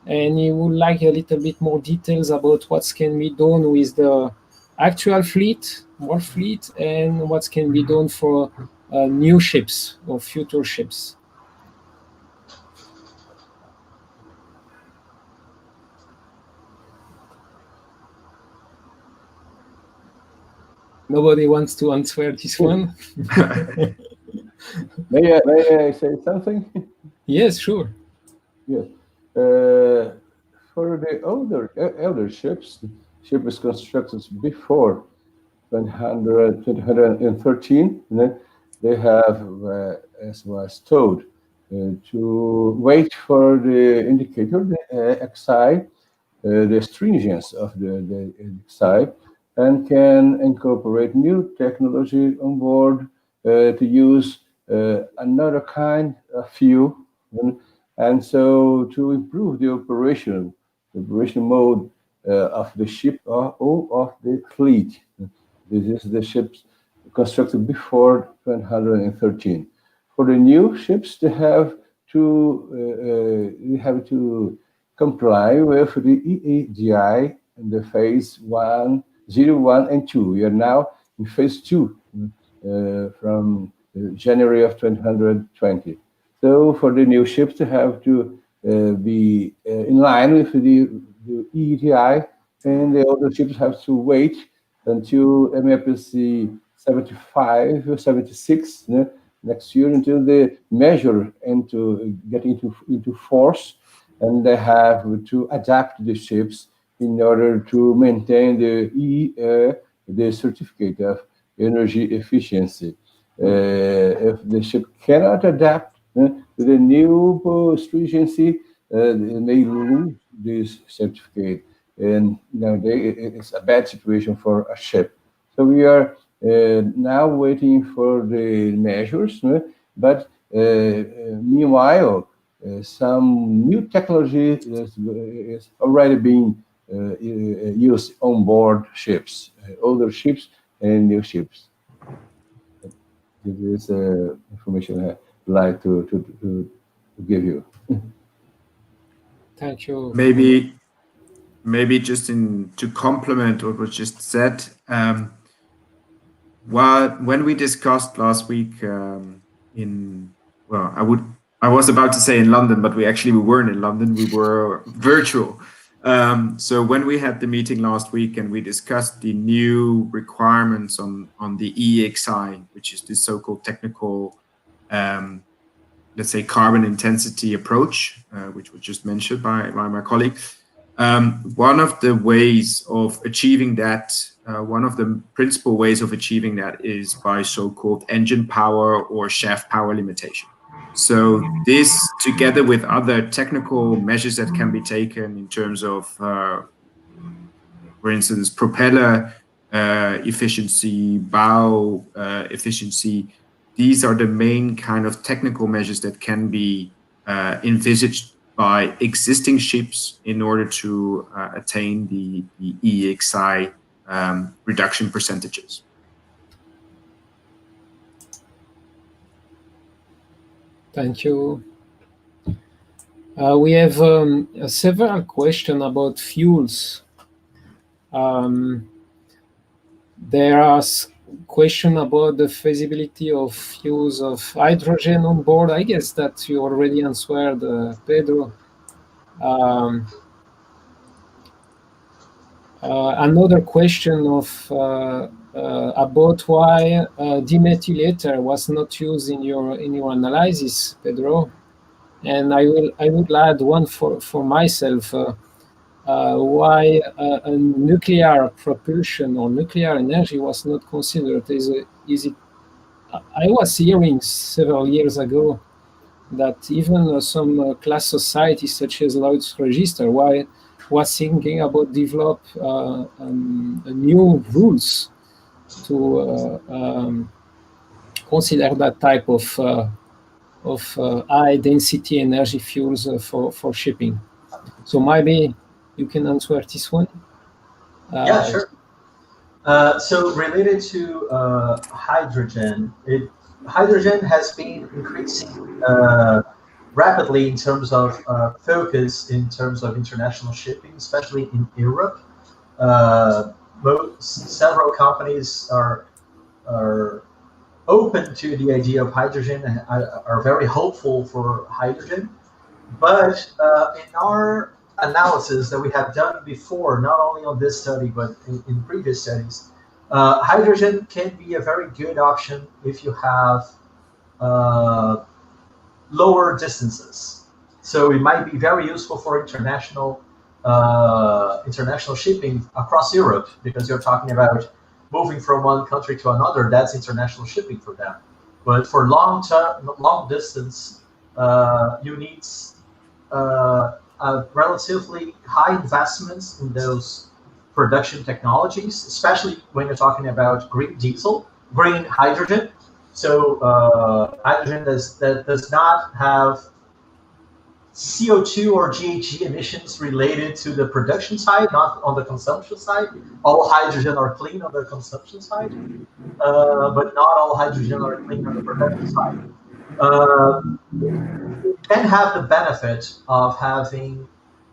and he would like a little bit more details about what can be done with the actual fleet, more fleet, and what can be done for new ships or future ships. Nobody wants to answer this one. May I say something? Yes, sure. Yes. For the older ships constructed before 2013, they have, as was told, to wait for the indicator, the XI, the stringence of the XI, and can incorporate new technology on board to use another kind of fuel, and so to improve the operation mode of the ship or of the fleet. This is the ships constructed before 2013. For the new ships, they have to comply with the EEDI in the phase 1, 0, 1, and 2. We are now in phase 2 from January of 2020. So for the new ships, they have to be in line with the EEDI, and the older ships have to wait until MEPC 75 or 76 next year until the measure and to get into force, and they have to adapt the ships in order to maintain the certificate of energy efficiency. If the ship cannot adapt to the new stringency, they may lose this certificate, and nowadays it's a bad situation for a ship. So we are now waiting for the measures, but meanwhile, some new technology is already being used on board ships, older ships and new ships. This is information I'd like to give you. Thank you. Maybe just to complement what was just said, when we discussed last week I was about to say in London, but we weren't in London, we were virtual. So when we had the meeting last week and we discussed the new requirements on the EEXI, which is the so-called technical, let's say, carbon intensity approach, which was just mentioned by my colleague. One of the ways of achieving that, one of the principal ways of achieving that is by so-called engine power or shaft power limitation. So this, together with other technical measures that can be taken in terms of, for instance, propeller efficiency, bow efficiency, these are the main kind of technical measures that can be envisaged by existing ships in order to attain the EEXI reduction percentages. Thank you. We have several questions about fuels. There are questions about the feasibility of use of hydrogen on board. I guess that you already answered, Pedro. Another question about why demethylator was not used in your analysis, Pedro, and I would add one for myself. Why a nuclear propulsion or nuclear energy was not considered? Is it? I was hearing several years ago that even some class societies such as Lloyd's Register was thinking about develop new rules to consider that type of high density energy fuels for shipping. So maybe you can answer this one. Yeah, sure. So related to hydrogen, hydrogen has been increasing rapidly in terms of focus in terms of international shipping, especially in Europe. Several companies are open to the idea of hydrogen and are very hopeful for hydrogen. But in our analysis that we have done before, not only on this study, but in previous studies, hydrogen can be a very good option if you have lower distances. So it might be very useful for international shipping across Europe, because you're talking about moving from one country to another. That's international shipping for them. But for long distance, you need relatively high investments in those production technologies, especially when you're talking about green hydrogen. So hydrogen that does not have CO2 or GHG emissions related to the production side, not on the consumption side. All hydrogen are clean on the consumption side, but not all hydrogen are clean on the production side. It can have the benefit of having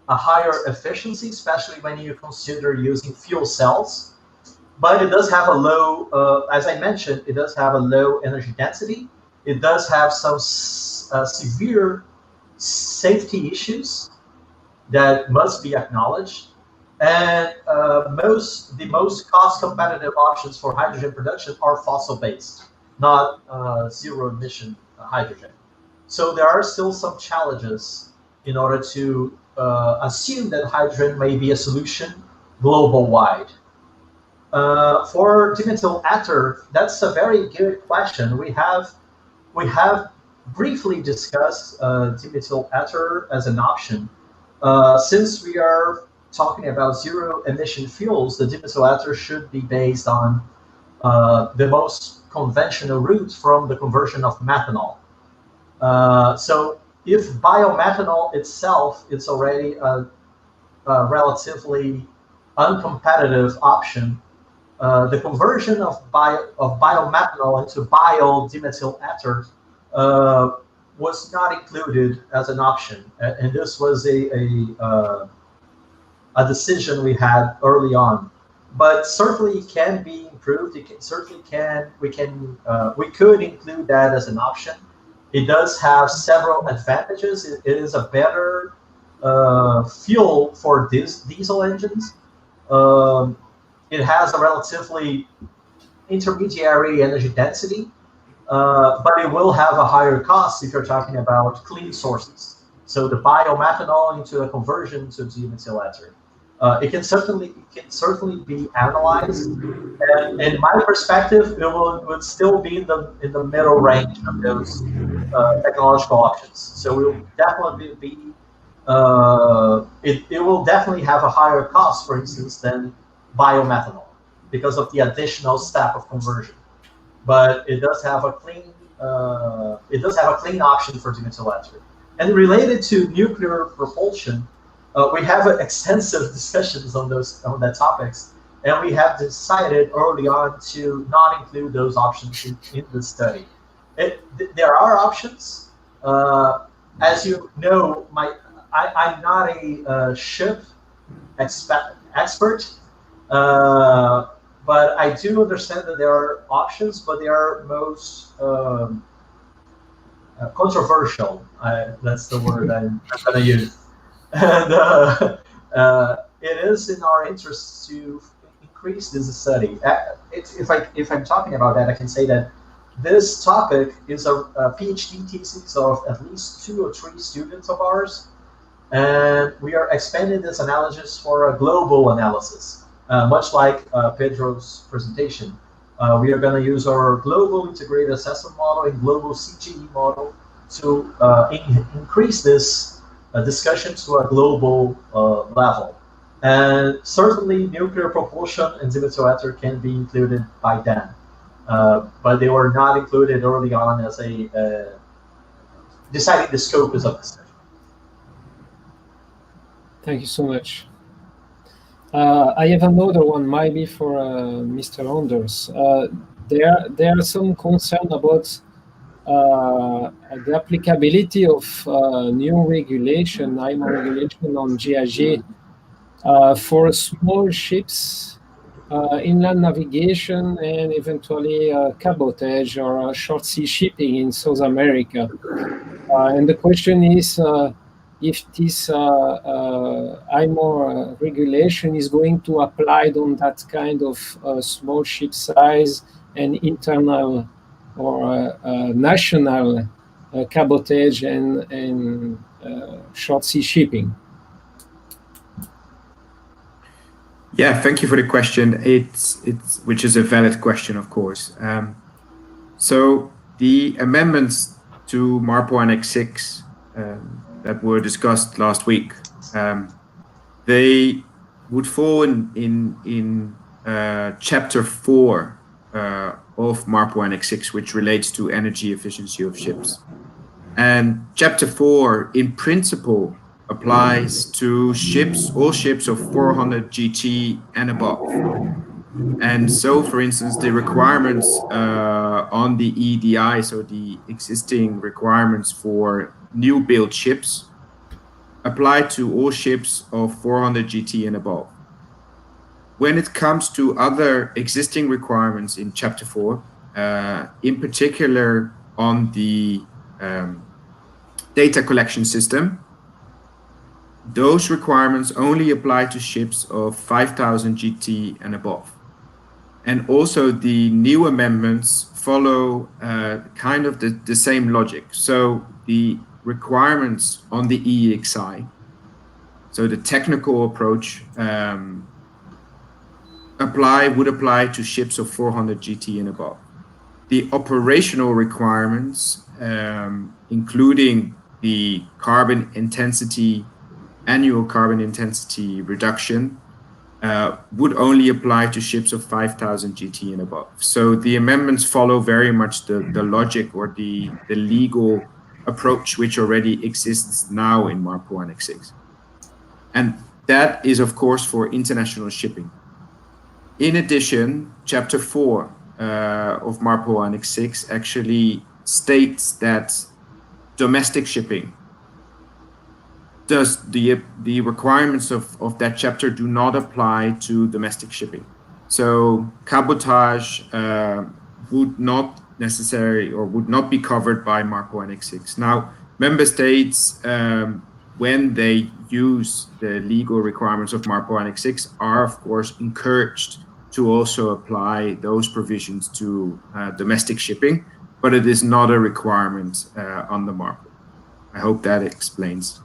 a higher efficiency, especially when you consider using fuel cells. But it does have a low, as I mentioned, it does have a low energy density. It does have some severe safety issues that must be acknowledged. And the most cost competitive options for hydrogen production are fossil-based, not zero-emission hydrogen. So there are still some challenges in order to assume that hydrogen may be a solution global-wide. For dimethyl ether, that's a very good question. We have briefly discussed dimethyl ether as an option. Since we are talking about zero-emission fuels, the dimethyl ether should be based on the most conventional route from the conversion of methanol. So if biomethanol itself is already a relatively uncompetitive option, the conversion of biomethanol into biodimethyl ether was not included as an option, and this was a decision we had early on. But certainly it can be improved. We could include that as an option. It does have several advantages. It is a better fuel for diesel engines. It has a relatively intermediary energy density, but it will have a higher cost if you're talking about clean sources. So the biomethanol into a conversion to dimethyl ether. It can certainly be analyzed, and in my perspective, it would still be in the middle range of those technological options. So it will definitely be it will definitely have a higher cost, for instance, than biomethanol because of the additional step of conversion. But it does have a clean option for dimethyl ether. And related to nuclear propulsion, we have extensive discussions on that topics, and we have decided early on to not include those options in the study. There are options. As you know, I'm not a ship expert, but I do understand that there are options, but they are most controversial. That's the word I'm going to use. And it is in our interest to increase this study. If I'm talking about that, I can say that this topic is a PhD thesis of at least 2 or 3 students of ours, and we are expanding this analysis for a global analysis, much like Pedro's presentation. We are going to use our global integrated assessment model and global CGE model to increase this discussion to a global level. And certainly nuclear propulsion and dimethyl ether can be included by then. But they were not included early on as deciding the scope of the study. Thank you so much. I have another one, maybe for Mr. Anders. There are some concern about the applicability of new regulation, IMO regulation on GHG for small ships, inland navigation, and eventually cabotage or short sea shipping in South America. And the question is if this IMO regulation is going to apply on that kind of small ship size and internal or national cabotage and short sea shipping. Yeah, thank you for the question. It's which is a valid question, of course. So the amendments to MARPO Annex 6 that were discussed last week, they would fall in Chapter 4 of MARPO Annex 6, which relates to energy efficiency of ships. And Chapter 4, in principle, applies to ships, all ships of 400 GT and above. And so, for instance, the requirements on the EEDI, so the existing requirements for new build ships, apply to all ships of 400 GT and above. When it comes to other existing requirements in Chapter 4, in particular on the data collection system, those requirements only apply to ships of 5,000 GT and above. And also the new amendments follow kind of the same logic. So the requirements on the EEXI, so the technical approach, would apply to ships of 400 GT and above. The operational requirements, including the annual carbon intensity reduction, would only apply to ships of 5,000 GT and above. So the amendments follow very much the logic or the legal approach which already exists now in MARPO Annex 6. And that is, of course, for international shipping. In addition, Chapter 4 of MARPO Annex 6 actually states that domestic shipping the requirements of that chapter do not apply to domestic shipping. So cabotage would not necessarily or would not be covered by MARPO Annex 6. Now, member states, when they use the legal requirements of MARPO Annex 6, are of course encouraged to also apply those provisions to domestic shipping, but it is not a requirement on the MARPO. I hope that explains.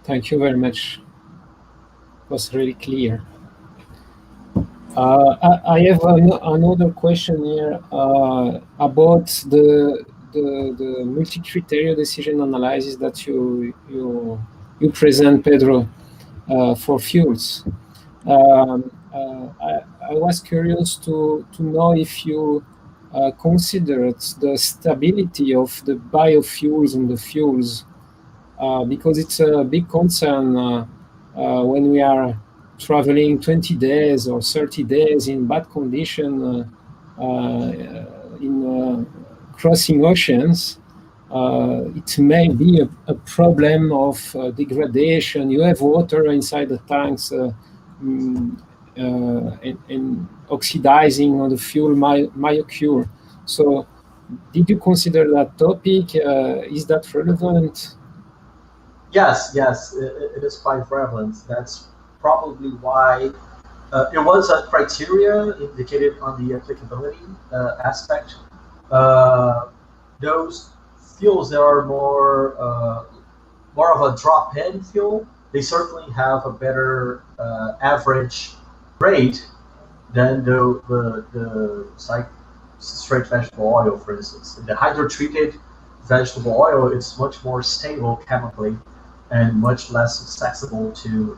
Thank you very much. It was really clear. I have another question here about the multi-criteria decision analysis that you present, Pedro, for fuels. I was curious to know if you considered the stability of the biofuels and the fuels, because it's a big concern when we are traveling 20 days or 30 days in bad condition in crossing oceans. It may be a problem of degradation. You have water inside the tanks and oxidizing on the fuel may occur. So did you consider that topic? Is that relevant? Yes, it is quite relevant. That's probably why it was a criteria indicated on the applicability aspect. Those fuels that are more of a drop-in fuel, they certainly have a better average rate than the straight vegetable oil, for instance. The hydrotreated vegetable oil, it's much more stable chemically and much less susceptible to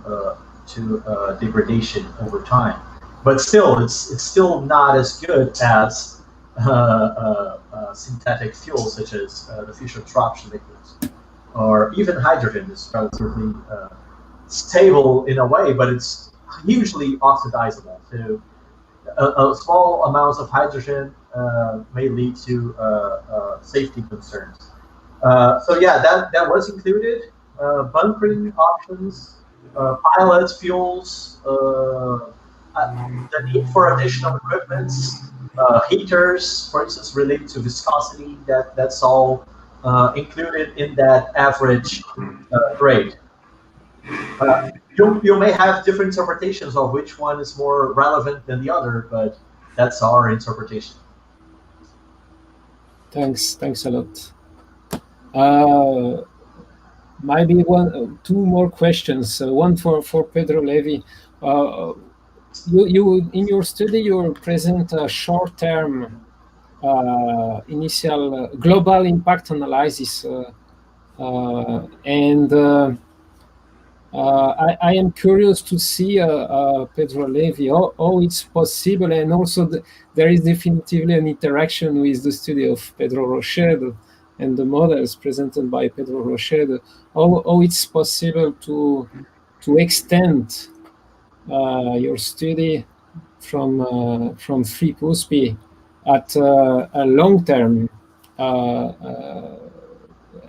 degradation over time. But still, it's still not as good as synthetic fuels such as the Fischer-Tropsch liquids, or even hydrogen is relatively stable in a way, but it's hugely oxidizable. So a small amounts of hydrogen may lead to safety concerns. So yeah, that was included. Bunkering options, pilots, fuels, the need for additional equipment, heaters, for instance, related to viscosity. That's all included in that average grade. You may have different interpretations of which one is more relevant than the other, but that's our interpretation. Thanks a lot. Maybe two more questions. One for Pedro Levy. You in your study you present a short-term initial global impact analysis, and I am curious to see Pedro Levy how it's possible, and also there is definitively an interaction with the study of Pedro Rochedo and the models presented by Pedro Rochedo. How it's possible to extend your study from free PUSP at a long term,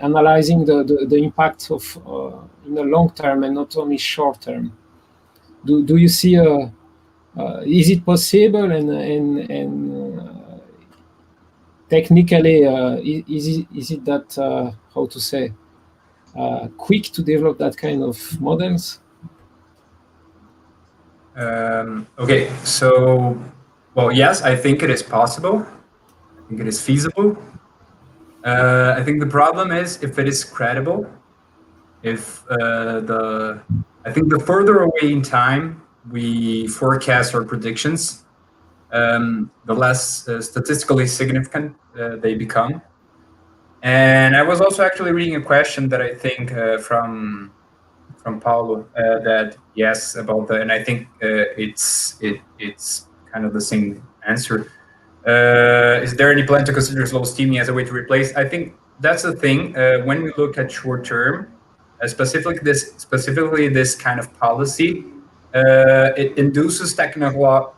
analyzing the impact of in the long term and not only short term. Do you see is it possible, and technically is it that how to say quick to develop that kind of models? Okay, so, well, yes, I think it is possible. I think it is feasible. I think the problem is if it is credible. If I think the further away in time we forecast our predictions, the less statistically significant they become. And I was also actually reading a question that I think from Paulo that yes about that, and I think it's kind of the same answer. Is there any plan to consider slow steaming as a way to replace? I think that's the thing. When we look at short term, specifically this kind of policy, it induces technological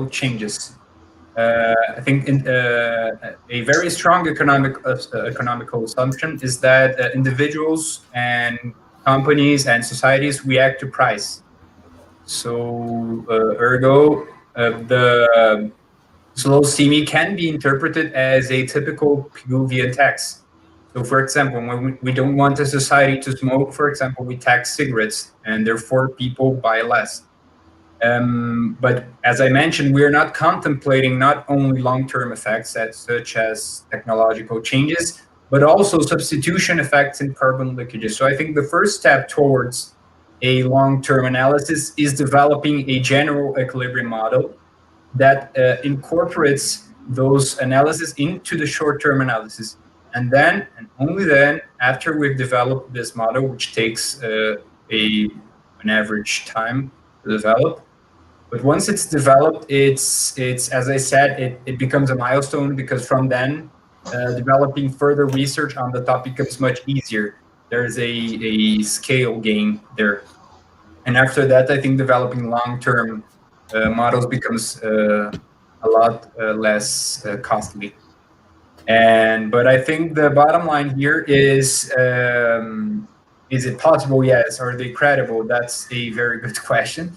changes. I think a very strong economical assumption is that individuals and companies and societies react to price. So ergo, the slow steaming can be interpreted as a typical Pigouvian tax. So, for example, when we don't want a society to smoke, for example, we tax cigarettes, and therefore people buy less. But as I mentioned, we are not contemplating not only long-term effects such as technological changes, but also substitution effects in carbon leakages. So I think the first step towards a long-term analysis is developing a general equilibrium model that incorporates those analyses into the short-term analysis. And then, and only then, after we've developed this model, which takes an average time to develop, but once it's developed, it's as I said, it becomes a milestone, because from then, developing further research on the topic becomes much easier. There's a scale gain there. And after that, I think developing long-term models becomes a lot less costly. But I think the bottom line here is it possible? Yes. Are they credible? That's a very good question.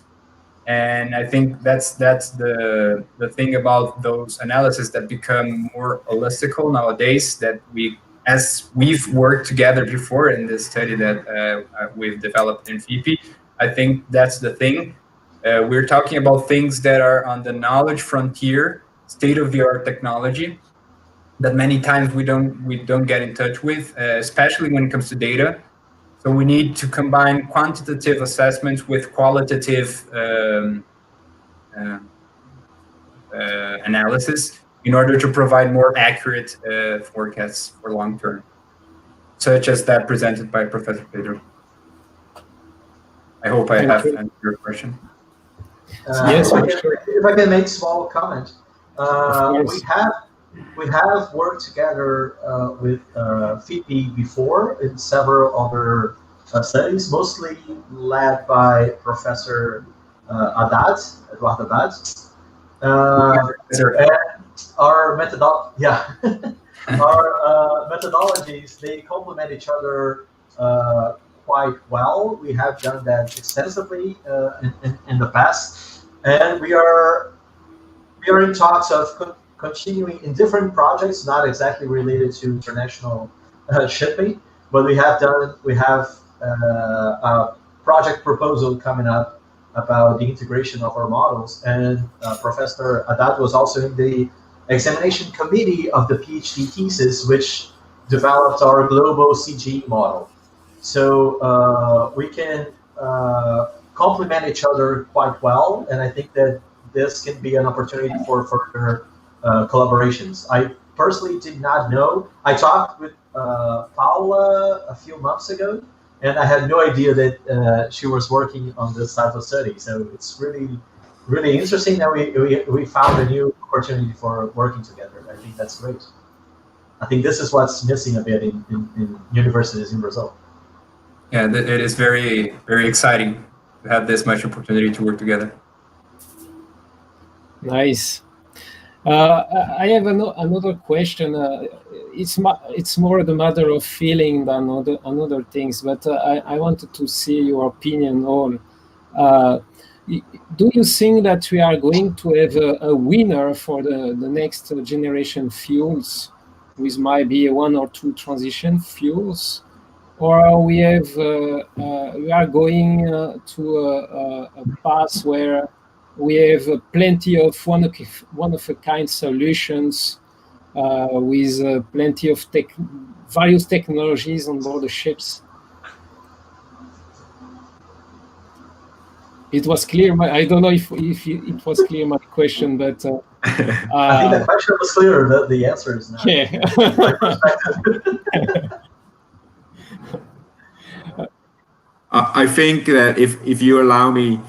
And I think that's the thing about those analyses that become more holistical nowadays, that as we've worked together before in this study that we've developed in FIPI, I think that's the thing. We're talking about things that are on the knowledge frontier, state-of-the-art technology, that many times we don't get in touch with, especially when it comes to data. So we need to combine quantitative assessments with qualitative analysis. in order to provide more accurate forecasts for long term, such as that presented by Professor Pedro. I hope I have answered your question. Yes, if I can make a small comment, we have worked together with FIPI before in several other studies, mostly led by Professor Eduardo Haddad. And our methodologies, they complement each other quite well. We have done that extensively in the past, and we are in talks of continuing in different projects, not exactly related to international shipping, but we have a project proposal coming up about the integration of our models, and Professor Haddad was also in the examination committee of the PhD thesis, which developed our global CG model. So we can complement each other quite well, and I think that this can be an opportunity for further collaborations. I personally did not know. I talked with Paula a few months ago, and I had no idea that she was working on this type of study. So it's really, really interesting that we found a new opportunity for working together. I think that's great. I think this is what's missing a bit in universities in Brazil. Yeah, it is very, very exciting to have this much opportunity to work together. Nice. I have another question. It's more the matter of feeling than other things, but I wanted to see your opinion on. Do you think that we are going to have a winner for the next generation fuels, with maybe one or two transition fuels, or we are going to a path where we have plenty of one-of-a-kind solutions with plenty of various technologies on board the ships? It was clear. I don't know if it was clear, my question, but I think the question was clear. The answer is not. Yeah. I think that if you allow me,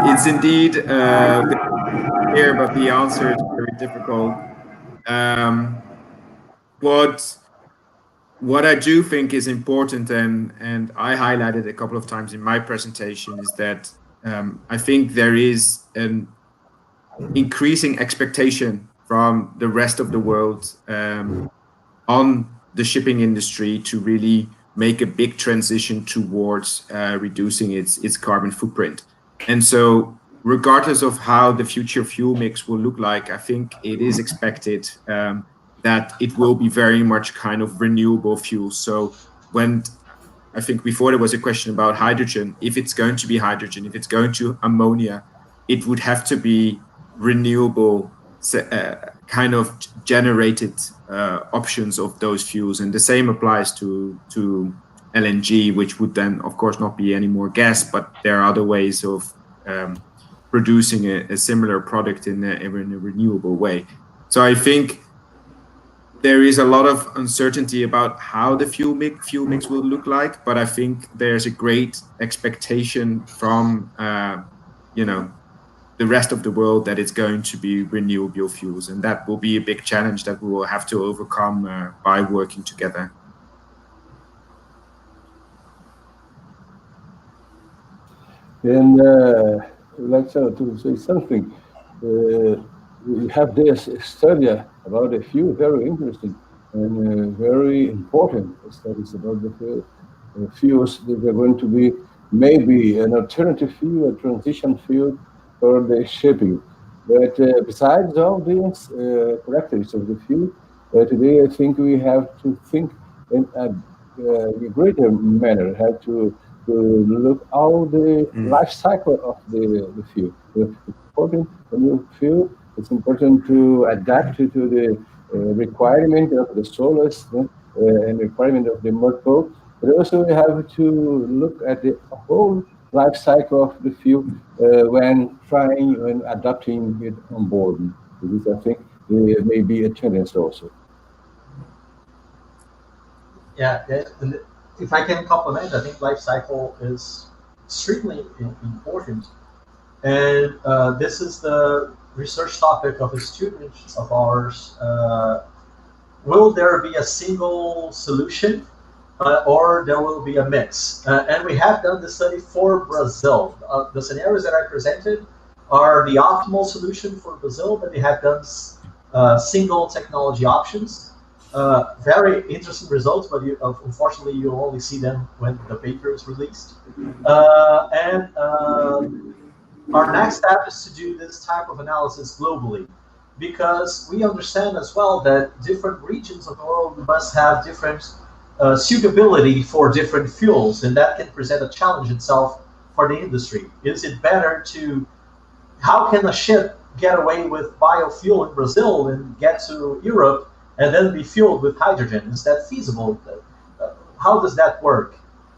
it's indeed clear, but the answer is very difficult. What I do think is important, and I highlighted a couple of times in my presentation, is that I think there is an increasing expectation from the rest of the world on the shipping industry to really make a big transition towards reducing its carbon footprint. And so regardless of how the future fuel mix will look like, I think it is expected that it will be very much kind of renewable fuel. So when I think before there was a question about hydrogen, if it's going to be hydrogen, if it's going to ammonia, it would have to be renewable kind of generated options of those fuels. And the same applies to LNG, which would then, of course, not be any more gas, but there are other ways of producing a similar product in a renewable way. So I think there is a lot of uncertainty about how the fuel mix will look like, but I think there's a great expectation from the rest of the world that it's going to be renewable fuels, and that will be a big challenge that we will have to overcome by working together. And I'd like to say something. We have this study about a few very interesting and very important studies about the fuels that are going to be maybe an alternative fuel, a transition fuel for the shipping. But besides all these characteristics of the fuel, today I think we have to think in a greater manner, have to look all the life cycle of the fuel. It's important when you fuel, it's important to adapt to the requirement of the solar and requirement of the motor. But also we have to look at the whole life cycle of the fuel when trying and adapting it on board. This, I think, may be a challenge also. Yeah, and if I can complement, I think life cycle is extremely important. And this is the research topic of a student of ours. Will there be a single solution or there will be a mix? And we have done the study for Brazil. The scenarios that I presented are the optimal solution for Brazil, but they have done single technology options. Very interesting results, but unfortunately you only see them when the paper is released. Our next step is to do this type of analysis globally, because we understand as well that different regions of the world must have different suitability for different fuels, and that can present a challenge itself for the industry. Is it better how can a ship get away with biofuel in Brazil and get to Europe and then be fueled with hydrogen? Is that feasible? How does that work?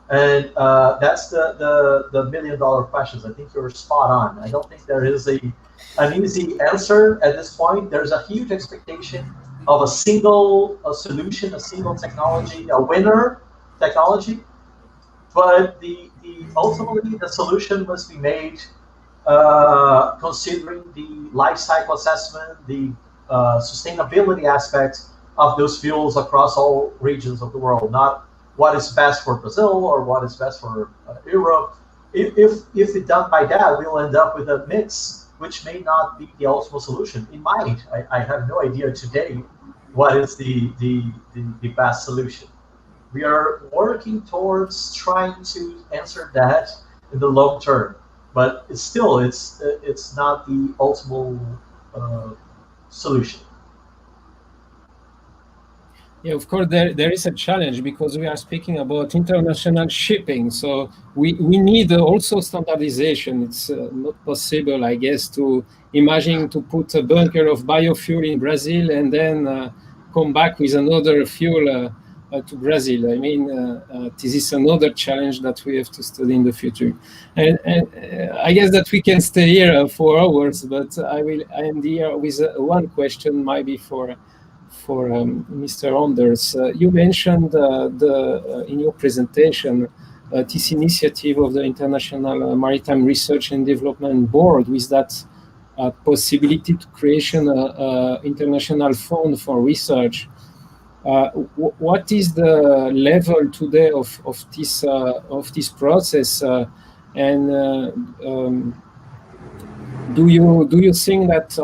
And that's the million-dollar questions. I think you're spot on. I don't think there is an easy answer at this point. There's a huge expectation of a single solution, a single technology, a winner technology. But ultimately, the solution must be made considering the life cycle assessment, the sustainability aspect of those fuels across all regions of the world, not what is best for Brazil or what is best for Europe. If it's done by that, we'll end up with a mix which may not be the ultimate solution. It might. I have no idea today what is the best solution. We are working towards trying to answer that in the long term, but it's not the ultimate solution. Yeah, of course, there is a challenge because we are speaking about international shipping. So we need also standardization. It's not possible, I guess, to imagine to put a bunker of biofuel in Brazil and then come back with another fuel to Brazil. I mean, this is another challenge that we have to study in the future. And I guess that we can stay here for hours, but I am here with one question, maybe for Mr. Anders. You mentioned in your presentation this initiative of the International Maritime Research and Development Board with that possibility to creation an international fund for research. What is the level today of this process, and do you think that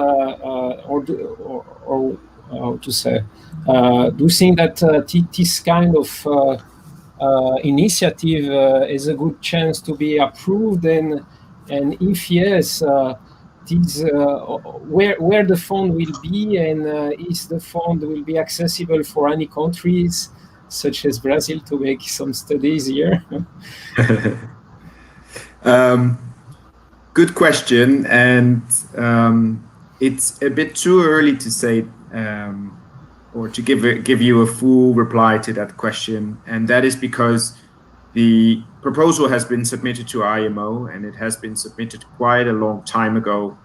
how to say? Do you think that this kind of initiative is a good chance to be approved? And if yes, where the fund will be, and is the fund will be accessible for any countries, such as Brazil, to make some studies here? Good question, and it's a bit too early to say or to give you a full reply to that question, and that is because the proposal has been submitted to IMO, and it has been submitted quite a long time ago,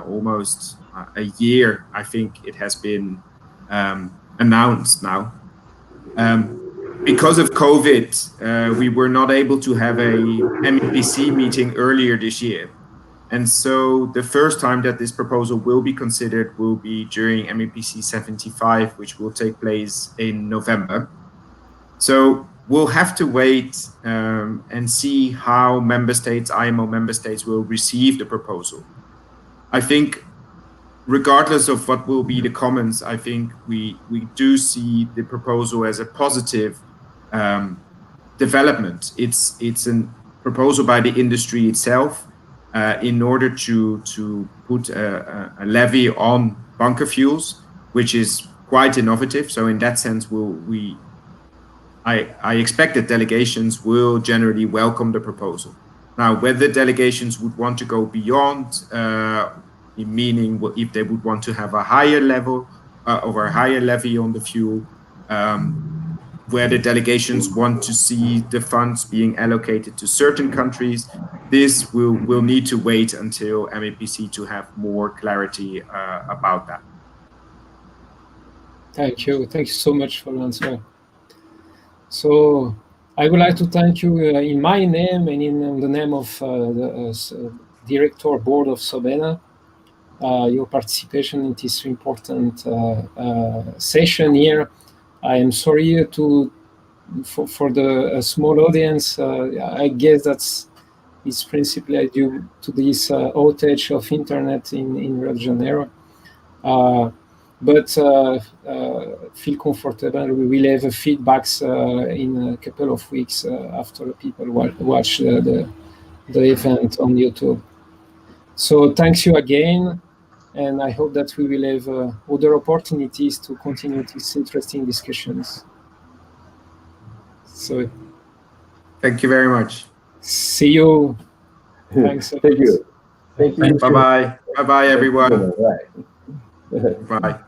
almost a year. I think it has been announced now. Because of COVID, we were not able to have a MEPC meeting earlier this year. And so the first time that this proposal will be considered will be during MEPC 75, which will take place in November. So we'll have to wait and see how member states, IMO member states, will receive the proposal. I think regardless of what will be the comments, I think we do see the proposal as a positive development. It's a proposal by the industry itself in order to put a levy on bunker fuels, which is quite innovative. So in that sense, I expect that delegations will generally welcome the proposal. Now, whether delegations would want to go beyond, meaning if they would want to have a higher level or a higher levy on the fuel, where the delegations want to see the funds being allocated to certain countries, this will need to wait until MEPC to have more clarity about that. Thank you so much for the answer. So I would like to thank you in my name and in the name of the Director Board of Sobena, your participation in this important session here. I am sorry for the small audience. I guess it's principally due to this outage of internet in Rio de Janeiro. But feel comfortable. We will have feedbacks in a couple of weeks after people watch the event on YouTube. So thanks you again, and I hope that we will have other opportunities to continue these interesting discussions. So thank you very much. See you. Thanks. Thank you. Thank you. Bye-bye. Bye-bye, everyone. Bye. Bye.